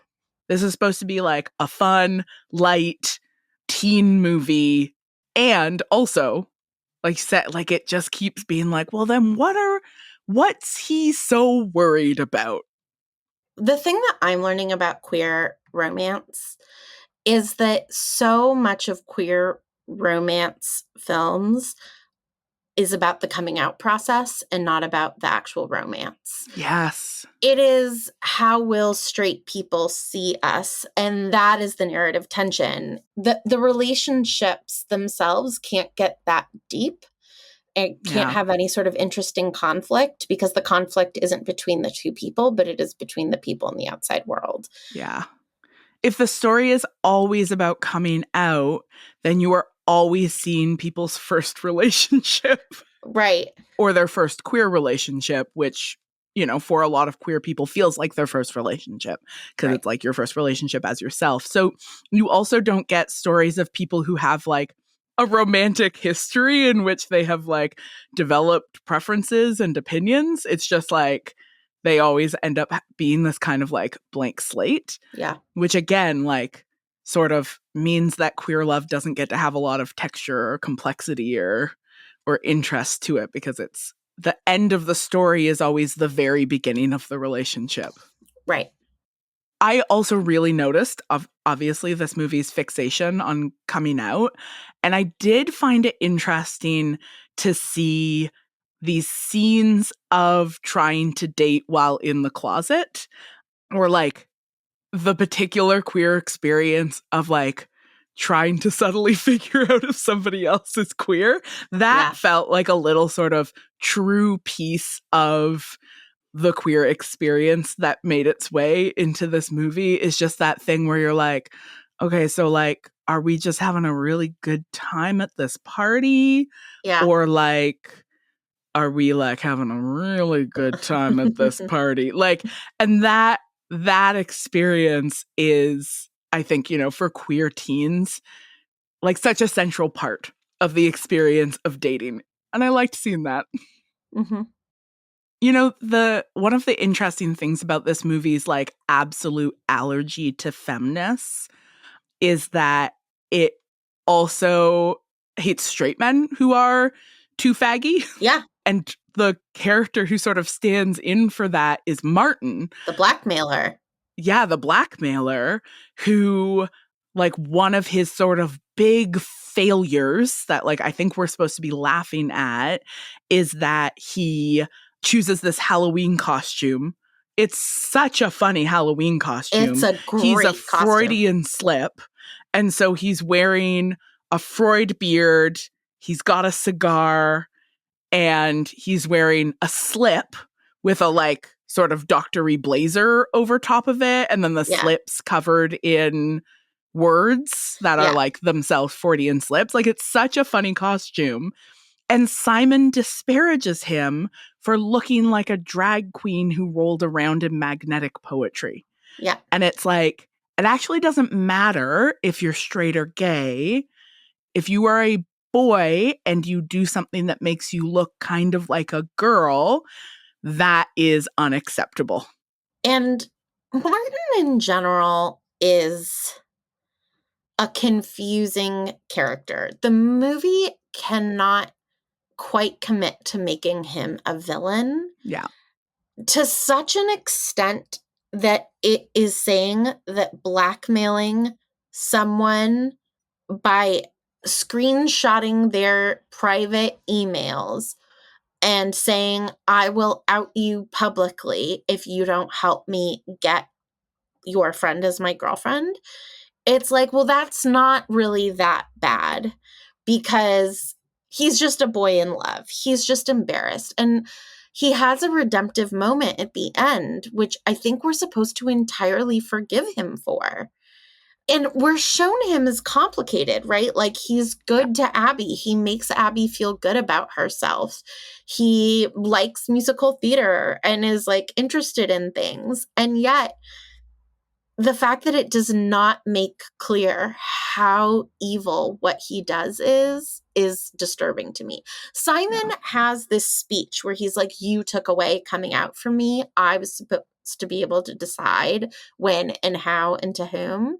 This is supposed to be like a fun, light, teen movie. And also, like you said, like it just keeps being like, well, then what's he so worried about? The thing that I'm learning about queer romance is that so much of queer romance films is about the coming out process and not about the actual romance. Yes. It is how will straight people see us, and that is the narrative tension. The relationships themselves can't get that deep. It can't have any sort of interesting conflict because the conflict isn't between the two people, but it is between the people in the outside world. Yeah. If the story is always about coming out, then you are always seeing people's first relationship. Right. Or their first queer relationship, which, you know, for a lot of queer people feels like their first relationship because it's like your first relationship as yourself. So you also don't get stories of people who have like a romantic history in which they have like developed preferences and opinions. It's just like they always end up being this kind of like blank slate. Yeah. Which again, like sort of means that queer love doesn't get to have a lot of texture or complexity or interest to it, because it's the end of the story is always the very beginning of the relationship. Right. I also really noticed, obviously, this movie's fixation on coming out. And I did find it interesting to see these scenes of trying to date while in the closet, or like the particular queer experience of like trying to subtly figure out if somebody else is queer. That felt like a little sort of true piece of the queer experience that made its way into this movie. Is just that thing where you're like, okay, so like, are we just having a really good time at this party? Yeah. Or like, are we like having a really good time at this party? Like, and that experience is, I think, you know, for queer teens, like such a central part of the experience of dating. And I liked seeing that. Mm-hmm. You know, one of the interesting things about this movie's like absolute allergy to femness is that it also hates straight men who are too faggy. Yeah. And the character who sort of stands in for that is Martin. The blackmailer. Yeah, the blackmailer, who, like, one of his sort of big failures that, like, I think we're supposed to be laughing at is that he chooses this Halloween costume. It's such a funny Halloween costume. It's a great He's a costume. Freudian slip. And so he's wearing a Freud beard. He's got a cigar. And he's wearing a slip with a like sort of doctory blazer over top of it. And then the slips covered in words that are like themselves Freudian slips. Like, it's such a funny costume. And Simon disparages him for looking like a drag queen who rolled around in magnetic poetry. Yeah. And it's like, it actually doesn't matter if you're straight or gay. If you are a boy and you do something that makes you look kind of like a girl, that is unacceptable. And Martin in general is a confusing character. The movie cannot quite commit to making him a villain. Yeah. To such an extent that it is saying that blackmailing someone by screenshotting their private emails and saying, I will out you publicly if you don't help me get your friend as my girlfriend. It's like, well, that's not really that bad because he's just a boy in love. He's just embarrassed. And he has a redemptive moment at the end, which I think we're supposed to entirely forgive him for. And we're shown him as complicated, right? Like, he's good to Abby. He makes Abby feel good about herself. He likes musical theater and is like interested in things. And yet, the fact that it does not make clear how evil what he does is disturbing to me. Simon has this speech where he's like, you took away coming out from me. I was supposed to be able to decide when and how and to whom.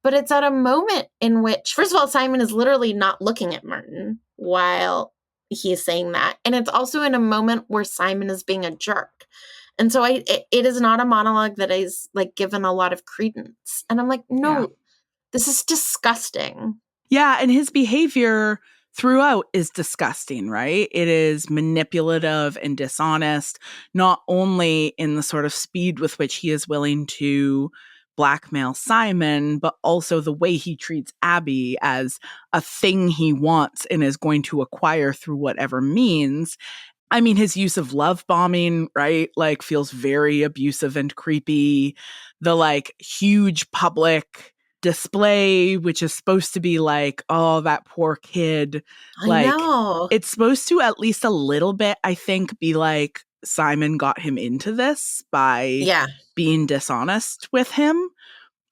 But it's at a moment in which, first of all, Simon is literally not looking at Martin while he's saying that. And it's also in a moment where Simon is being a jerk. And so it is not a monologue that is like given a lot of credence. And I'm like, no, this is disgusting. Yeah, and his behavior throughout is disgusting, right? It is manipulative and dishonest, not only in the sort of speed with which he is willing to blackmail Simon, but also the way he treats Abby as a thing he wants and is going to acquire through whatever means. I mean, his use of love bombing, right? Like, feels very abusive and creepy. The like huge public display, which is supposed to be like, oh, that poor kid. I know. It's supposed to at least a little bit, I think, be like Simon got him into this by being dishonest with him.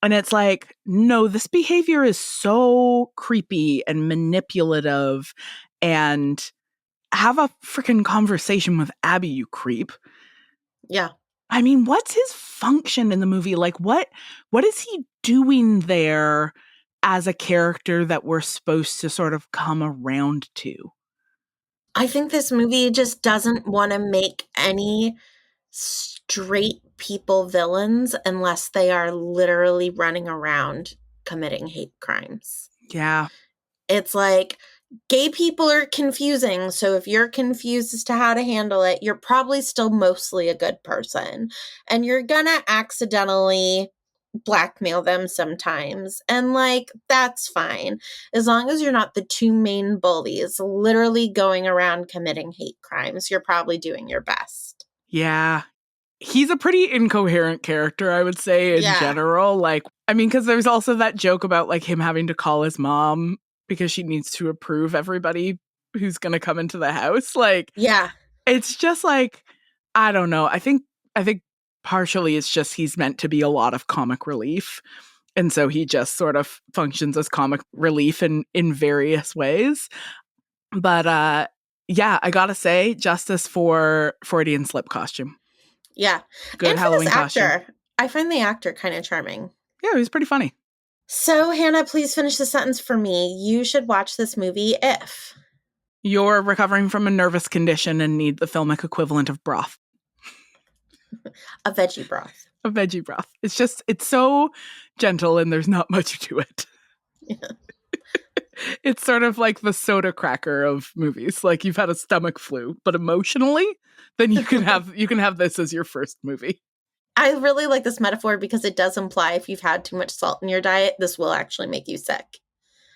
And it's like, no, this behavior is so creepy and manipulative, and have a freaking conversation with Abby, you creep. Yeah. I mean, what's his function in the movie? Like, what is he doing there as a character that we're supposed to sort of come around to? I think this movie just doesn't want to make any straight people villains unless they are literally running around committing hate crimes. Yeah. It's like gay people are confusing. So if you're confused as to how to handle it, you're probably still mostly a good person. And you're going to accidentally blackmail them sometimes. And like, that's fine. As long as you're not the two main bullies literally going around committing hate crimes, you're probably doing your best. Yeah. He's a pretty incoherent character, I would say, in general. Like, I mean, because there's also that joke about like him having to call his mom because she needs to approve everybody who's going to come into the house. Like, yeah, it's just like, I don't know. I think partially it's just he's meant to be a lot of comic relief. And so he just sort of functions as comic relief in various ways. But yeah, I gotta say, justice for Freudian slip costume. Yeah. Good and Halloween for this actor, costume. I find the actor kind of charming. Yeah, he was pretty funny. So, Hannah, please finish the sentence for me. You should watch this movie if you're recovering from a nervous condition and need the filmic equivalent of broth. A veggie broth. A veggie broth. It's so gentle and there's not much to it. Yeah. It's sort of like the soda cracker of movies. Like you've had a stomach flu, but emotionally, then you can have this as your first movie. I really like this metaphor because it does imply if you've had too much salt in your diet, this will actually make you sick.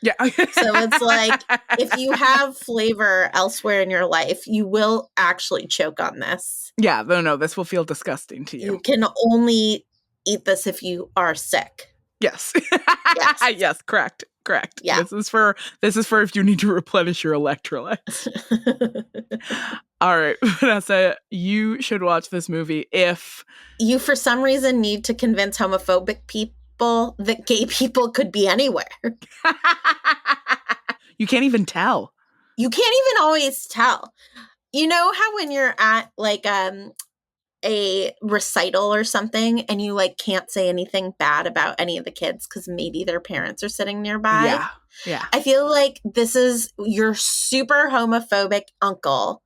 Yeah. So it's like if you have flavor elsewhere in your life, you will actually choke on this. Yeah, no, this will feel disgusting to you. You can only eat this if you are sick. Yes. Yes. Yes, correct. Yeah. This is for if you need to replenish your electrolytes. All right, Vanessa, you should watch this movie if you for some reason need to convince homophobic people that gay people could be anywhere. You can't even tell. You can't even always tell. You know how when you're at like a recital or something and you like can't say anything bad about any of the kids because maybe their parents are sitting nearby? Yeah. I feel like this is your super homophobic uncle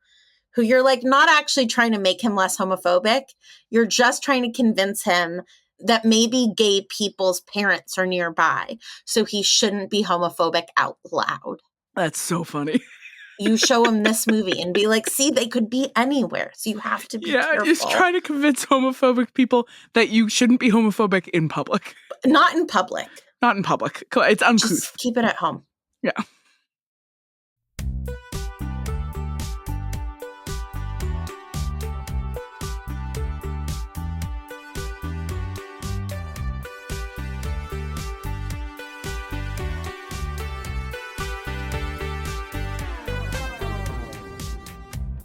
who you're like not actually trying to make him less homophobic. You're just trying to convince him that maybe gay people's parents are nearby, so he shouldn't be homophobic out loud. That's so funny. You show him this movie and be like, see, they could be anywhere, so you have to be careful. Just trying to convince homophobic people that you shouldn't be homophobic in public. Not in public. Not in public. It's uncouth. Just keep it at home. Yeah.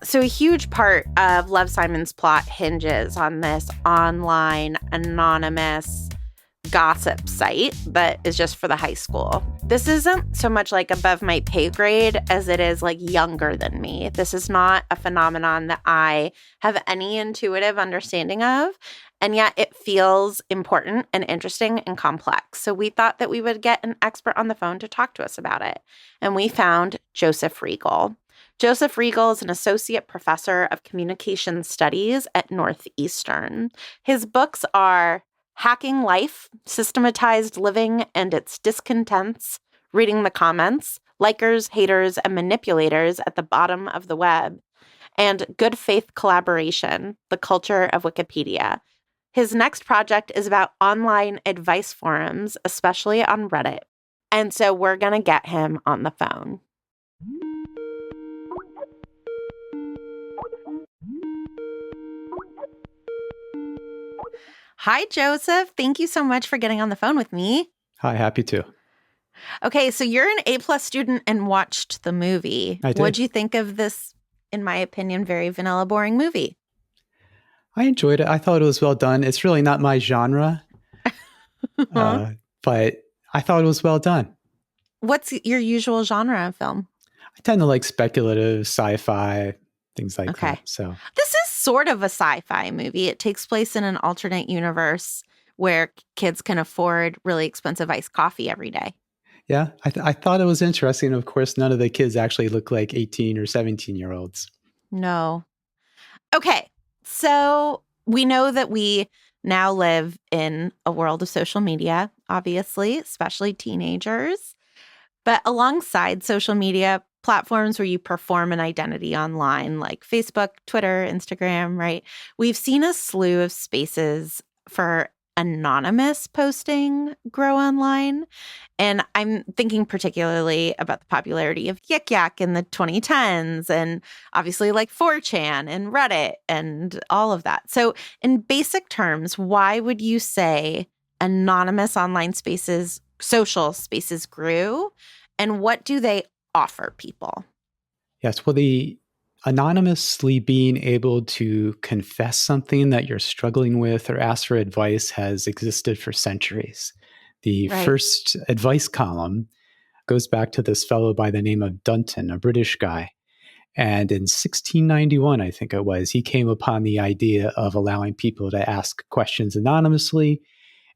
So a huge part of Love, Simon's plot hinges on this online anonymous gossip site that is just for the high school. This isn't so much like above my pay grade as it is like younger than me. This is not a phenomenon that I have any intuitive understanding of, and yet it feels important and interesting and complex. So we thought that we would get an expert on the phone to talk to us about it. And we found Joseph Reagle. Joseph Reagle is an associate professor of communication studies at Northeastern. His books are Hacking Life, Systematized Living and Its Discontents, Reading the Comments, Likers, Haters, and Manipulators at the Bottom of the Web, and Good Faith Collaboration, The Culture of Wikipedia. His next project is about online advice forums, especially on Reddit. And so we're going to get him on the phone. Hi, Joseph. Thank you so much for getting on the phone with me. Hi, happy to. Okay, so you're an A+ student and watched the movie. I did. What'd you think of this, in my opinion, very vanilla, boring movie? I enjoyed it. I thought it was well done. It's really not my genre, but I thought it was well done. What's your usual genre of film? I tend to like speculative, sci-fi, things like that. So this is sort of a sci-fi movie. It takes place in an alternate universe where kids can afford really expensive iced coffee every day. Yeah, I thought it was interesting. Of course, none of the kids actually look like 18 or 17-year-olds. No. Okay, so We know that we now live in a world of social media, obviously, especially teenagers. But alongside social media platforms where you perform an identity online, like Facebook, Twitter, Instagram, right? We've seen a slew of spaces for anonymous posting grow online. And I'm thinking particularly about the popularity of Yik Yak in the 2010s and obviously like 4chan and Reddit and all of that. So, in basic terms, why would you say anonymous online spaces, social spaces grew? And what do they offer people? Yes, well, the anonymously being able to confess something that you're struggling with or ask for advice has existed for centuries. The Right. first advice column goes back to this fellow by the name of Dunton, a British guy. And in 1691, I think it was, he came upon the idea of allowing people to ask questions anonymously.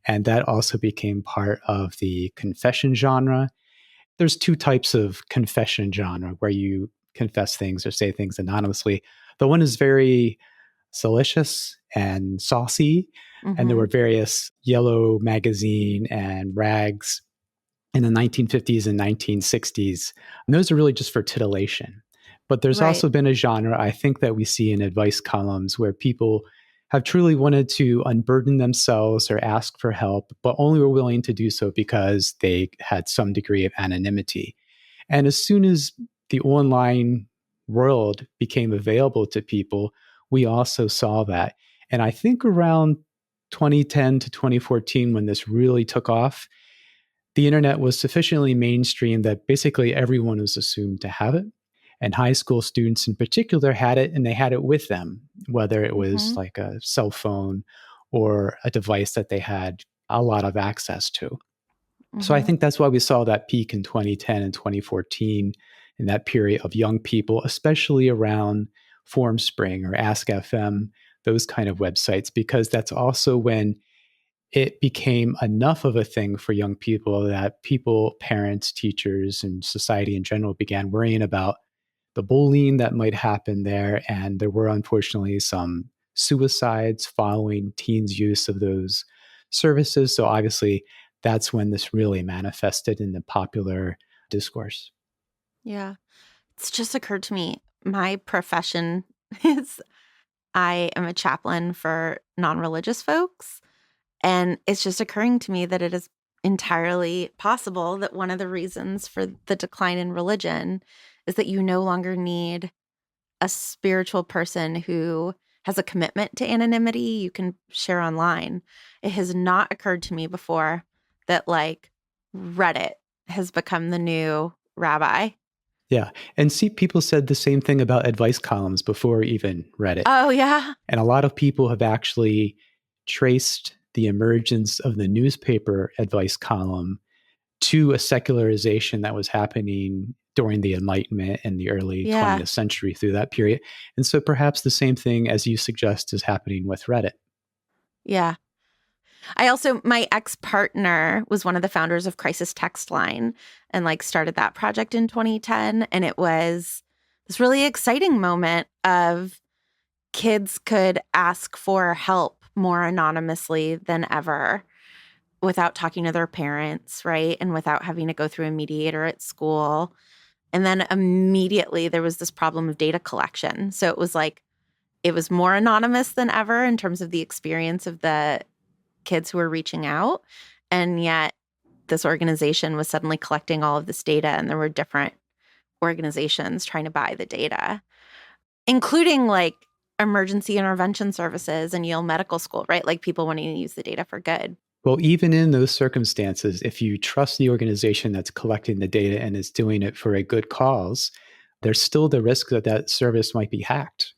And that also became part of the confession genre. There's two types of confession genre where you confess things or say things anonymously. The one is very salacious and saucy. And there were various yellow magazine and rags in the 1950s and 1960s. And those are really just for titillation. But there's Right. also been a genre, I think, that we see in advice columns where people have truly wanted to unburden themselves or ask for help, but only were willing to do so because they had some degree of anonymity. And as soon as the online world became available to people, we also saw that. And I think around 2010 to 2014, when this really took off, the internet was sufficiently mainstream that basically everyone was assumed to have it. And high school students in particular had it, and they had it with them, whether it was like a cell phone or a device that they had a lot of access to. So I think that's why we saw that peak in 2010 and 2014 in that period of young people, especially around FormSpring or Ask FM, those kind of websites, because that's also when it became enough of a thing for young people that people, parents, teachers, and society in general began worrying about the bullying that might happen there. And there were unfortunately some suicides following teens' use of those services. So obviously, that's when this really manifested in the popular discourse. Yeah. It's just occurred to me, my profession is I am a chaplain for non-religious folks. And it's just occurring to me that it is entirely possible that one of the reasons for the decline in religion is that you no longer need a spiritual person who has a commitment to anonymity you can share online. It has not occurred to me before that like Reddit has become the new rabbi. Yeah. And see, people said the same thing about advice columns before even Reddit. Oh, yeah. And a lot of people have actually traced the emergence of the newspaper advice column to a secularization that was happening during the Enlightenment and the early 20th century through that period. And so perhaps the same thing as you suggest is happening with Reddit. Yeah. My ex-partner was one of the founders of Crisis Text Line and like started that project in 2010. And it was this really exciting moment of kids could ask for help more anonymously than ever without talking to their parents, right? And without having to go through a mediator at school. And then immediately there was this problem of data collection. So it was like, it was more anonymous than ever in terms of the experience of the kids who were reaching out. And yet this organization was suddenly collecting all of this data, and there were different organizations trying to buy the data, including like emergency intervention services and Yale Medical School, right? Like people wanting to use the data for good. Well, even in those circumstances, if you trust the organization that's collecting the data and is doing it for a good cause, there's still the risk that that service might be hacked.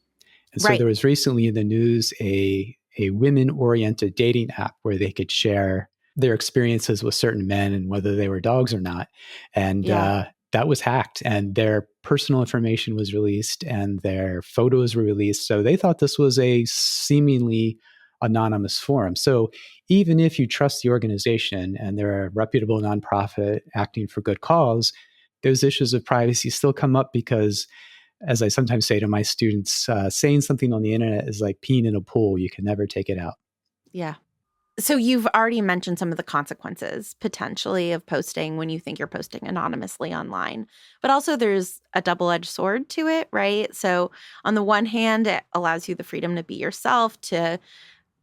And so there was recently in the news a women-oriented dating app where they could share their experiences with certain men and whether they were dogs or not. And that was hacked, and their personal information was released and their photos were released. So they thought this was a seemingly anonymous forum. So even if you trust the organization and they're a reputable nonprofit acting for good cause, those issues of privacy still come up because as I sometimes say to my students, saying something on the internet is like peeing in a pool. You can never take it out. Yeah. So you've already mentioned some of the consequences potentially of posting when you think you're posting anonymously online. But also there's a double-edged sword to it, right? So on the one hand, it allows you the freedom to be yourself, to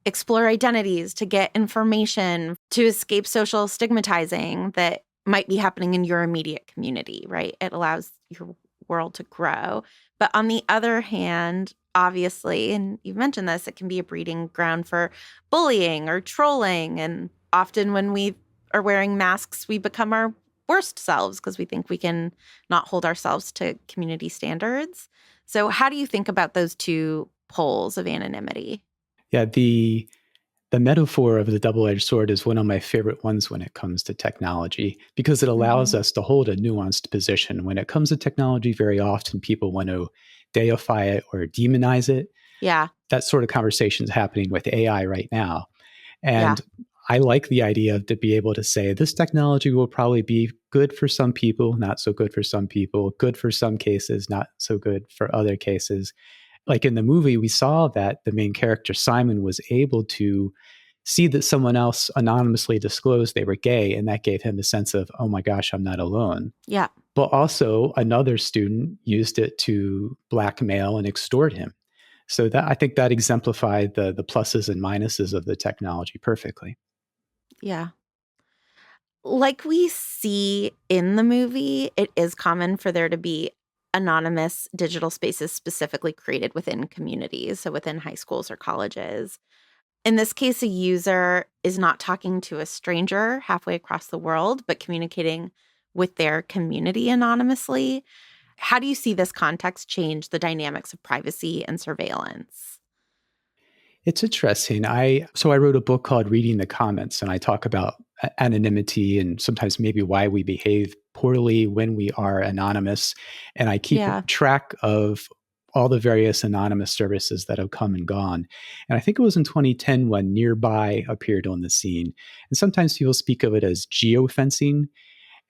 explore identities, to get information, to escape social stigmatizing that might be happening in your immediate community, right? It allows your world to grow. But on the other hand, obviously, and you've mentioned this, it can be a breeding ground for bullying or trolling. And often when we are wearing masks, we become our worst selves because we think we can not hold ourselves to community standards. So how do you think about those two poles of anonymity? Yeah, the metaphor of the double-edged sword is one of my favorite ones when it comes to technology, because it allows us to hold a nuanced position. When it comes to technology, very often people want to deify it or demonize it. Yeah. That sort of conversation is happening with AI right now. Yeah. And I like the idea of to be able to say this technology will probably be good for some people, not so good for some people, good for some cases, not so good for other cases. Like in the movie, we saw that the main character, Simon, was able to see that someone else anonymously disclosed they were gay, and that gave him a sense of, oh my gosh, I'm not alone. Yeah. But also, another student used it to blackmail and extort him. So that I think that exemplified the pluses and minuses of the technology perfectly. Yeah. Like we see in the movie, it is common for there to be anonymous digital spaces specifically created within communities, so within high schools or colleges. In this case, a user is not talking to a stranger halfway across the world, but communicating with their community anonymously. How do you see this context change the dynamics of privacy and surveillance? It's interesting. I wrote a book called Reading the Comments, and I talk about anonymity and sometimes maybe why we behave poorly when we are anonymous. And I keep Yeah. track of all the various anonymous services that have come and gone. And I think it was in 2010 when Nearby appeared on the scene. And sometimes people speak of it as geofencing.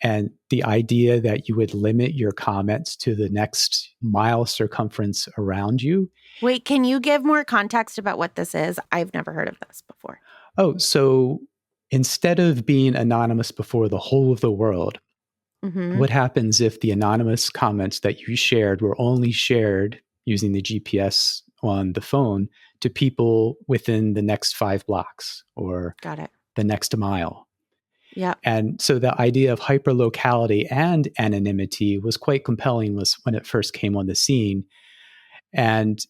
And the idea that you would limit your comments to the next mile circumference around you. Wait, can you give more context about what this is? I've never heard of this before. Oh, so instead of being anonymous before the whole of the world, Mm-hmm. what happens if the anonymous comments that you shared were only shared using the GPS on the phone to people within the next 5 blocks or Got it. the next mile? Yeah. And so the idea of hyperlocality and anonymity was quite compelling when it first came on the scene. And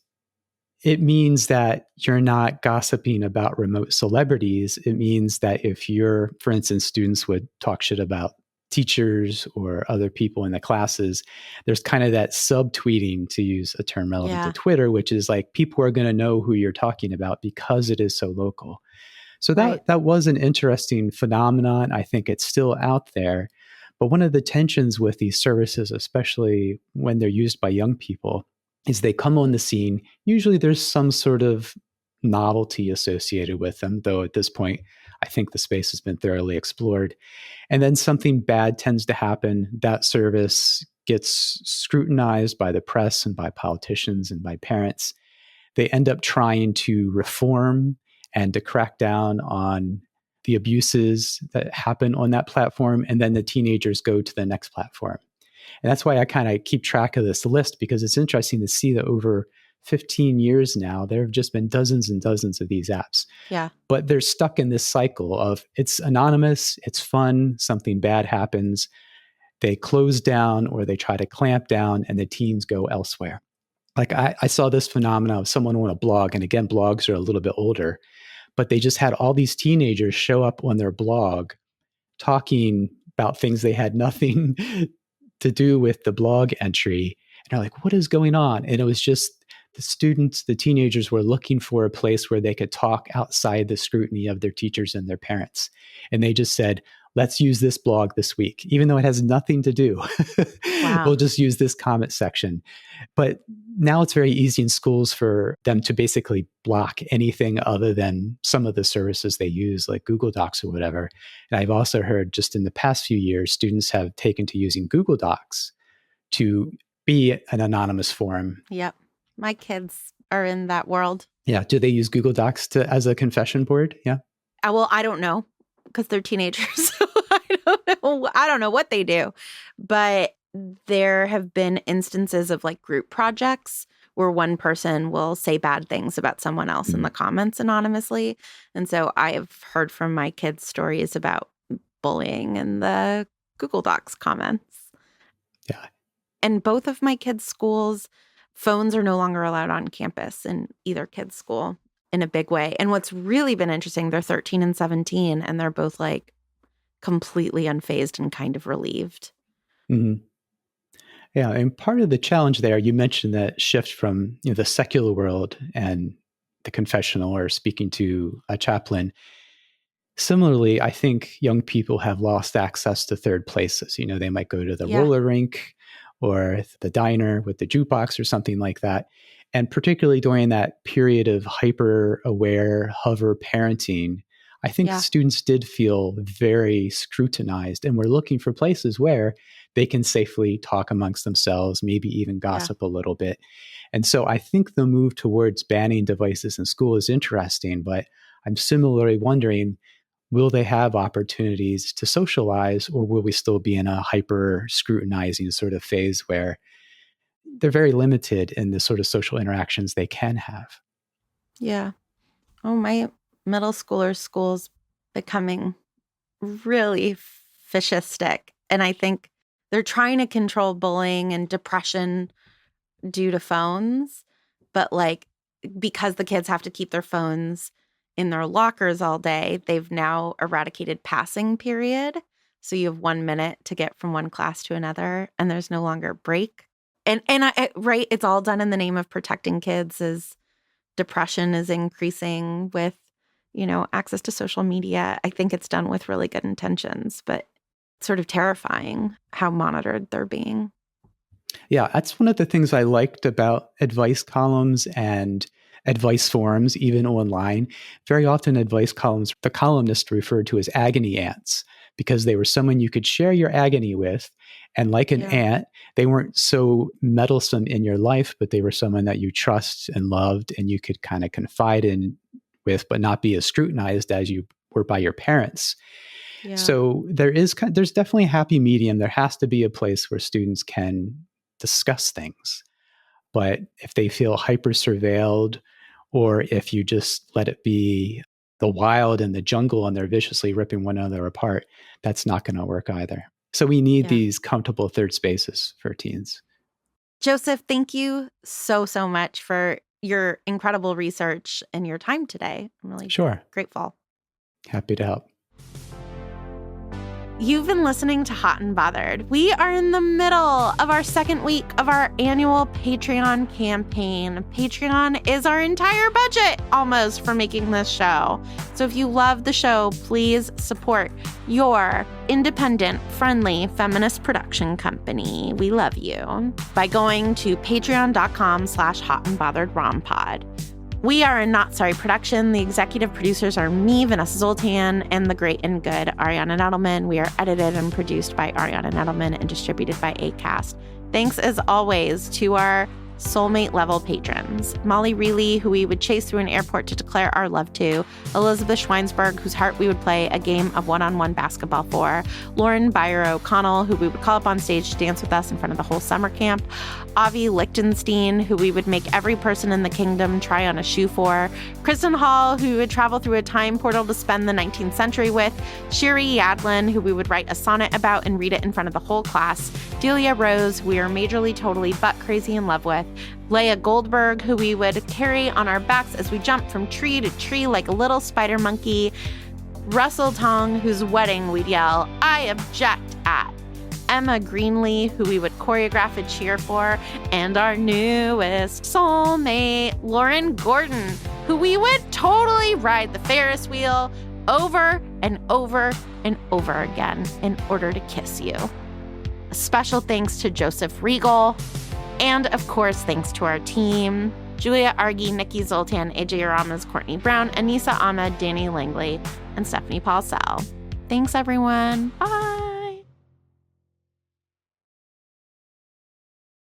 it means that you're not gossiping about remote celebrities. It means that if you're, for instance, students would talk shit about teachers or other people in the classes, there's kind of that subtweeting, to use a term relevant to Twitter, which is like people are going to know who you're talking about because it is so local. So that was an interesting phenomenon. I think it's still out there. But one of the tensions with these services, especially when they're used by young people, is they come on the scene. Usually there's some sort of novelty associated with them, though at this point, I think the space has been thoroughly explored. And then something bad tends to happen. That service gets scrutinized by the press and by politicians and by parents. They end up trying to reform and to crack down on the abuses that happen on that platform. And then the teenagers go to the next platform. And that's why I kind of keep track of this list, because it's interesting to see that over 15 years now, there have just been dozens and dozens of these apps. Yeah. But they're stuck in this cycle of it's anonymous, it's fun, something bad happens, they close down or they try to clamp down, and the teens go elsewhere. Like I saw this phenomenon of someone on a blog, and again, blogs are a little bit older, but they just had all these teenagers show up on their blog talking about things they had nothing to do with the blog entry. And they're like, what is going on? And it was just the students, the teenagers were looking for a place where they could talk outside the scrutiny of their teachers and their parents. And they just said, let's use this blog this week, even though it has nothing to do. Wow. We'll just use this comment section. But now it's very easy in schools for them to basically block anything other than some of the services they use, like Google Docs or whatever. And I've also heard just in the past few years, students have taken to using Google Docs to be an anonymous forum. Yep. My kids are in that world. Yeah. Do they use Google Docs as a confession board? Yeah. Well, I don't know because they're teenagers. So I don't know what they do. But there have been instances of like group projects where one person will say bad things about someone else in the comments anonymously. And so I have heard from my kids stories about bullying in the Google Docs comments. Yeah. And both of my kids' schools, phones are no longer allowed on campus in either kid's school in a big way. And what's really been interesting, they're 13 and 17, and they're both like completely unfazed and kind of relieved. Mm-hmm. Yeah, and part of the challenge there, you mentioned that shift from the secular world and the confessional or speaking to a chaplain. Similarly, I think young people have lost access to third places. They might go to the roller rink or the diner with the jukebox or something like that. And particularly during that period of hyper-aware hover parenting, I think students did feel very scrutinized and were looking for places where they can safely talk amongst themselves, maybe even gossip a little bit. And so I think the move towards banning devices in school is interesting, but I'm similarly wondering, will they have opportunities to socialize, or will we still be in a hyper scrutinizing sort of phase where they're very limited in the sort of social interactions they can have? Yeah. Oh, my middle schooler's school's becoming really fascistic. And I think they're trying to control bullying and depression due to phones. But like, because the kids have to keep their phones in their lockers all day, they've now eradicated passing period. So you have 1 minute to get from one class to another, and there's no longer break. And right, it's all done in the name of protecting kids as depression is increasing with, access to social media. I think it's done with really good intentions, but it's sort of terrifying how monitored they're being. Yeah, that's one of the things I liked about advice columns and advice forums, even online. Very often advice columns, the columnists referred to as agony aunts, because they were someone you could share your agony with. And like an aunt, they weren't so meddlesome in your life, but they were someone that you trust and loved and you could kind of confide in with, but not be as scrutinized as you were by your parents. Yeah. So there's definitely a happy medium. There has to be a place where students can discuss things. But if they feel hyper surveilled, or if you just let it be the wild and the jungle and they're viciously ripping one another apart, that's not going to work either. So we need these comfortable third spaces for teens. Joseph, thank you so much for your incredible research and your time today. I'm really grateful. Happy to help. You've been listening to Hot and Bothered. We are in the middle of our second week of our annual Patreon campaign. Patreon is our entire budget almost for making this show. So if you love the show, please support your independent, friendly, feminist production company. We love you. By going to patreon.com/hotandbotheredrompod. We are a Not Sorry production. The executive producers are me, Vanessa Zoltan, and the great and good Ariana Nettleman. We are edited and produced by Ariana Nettleman and distributed by Acast. Thanks, as always, to our soulmate level patrons. Molly Reilly, who we would chase through an airport to declare our love to. Elizabeth Schweinsberg, whose heart we would play a game of one-on-one basketball for. Lauren Byer O'Connell, who we would call up on stage to dance with us in front of the whole summer camp. Avi Lichtenstein, who we would make every person in the kingdom try on a shoe for. Kristen Hall, who we would travel through a time portal to spend the 19th century with. Shiri Yadlin, who we would write a sonnet about and read it in front of the whole class. Delia Rose, who we are majorly, totally, but crazy in love with. Leah Goldberg, who we would carry on our backs as we jump from tree to tree like a little spider monkey. Russell Tong, whose wedding we'd yell, "I object" at. Emma Greenlee, who we would choreograph a cheer for. And our newest soulmate, Lauren Gordon, who we would totally ride the Ferris wheel over and over and over again in order to kiss you. A special thanks to Joseph Reagle. And of course, thanks to our team, Julia Argy, Nikki Zoltan, AJ Aramas, Courtney Brown, Anissa Ahmed, Danny Langley, and Stephanie Paulsell. Thanks, everyone. Bye.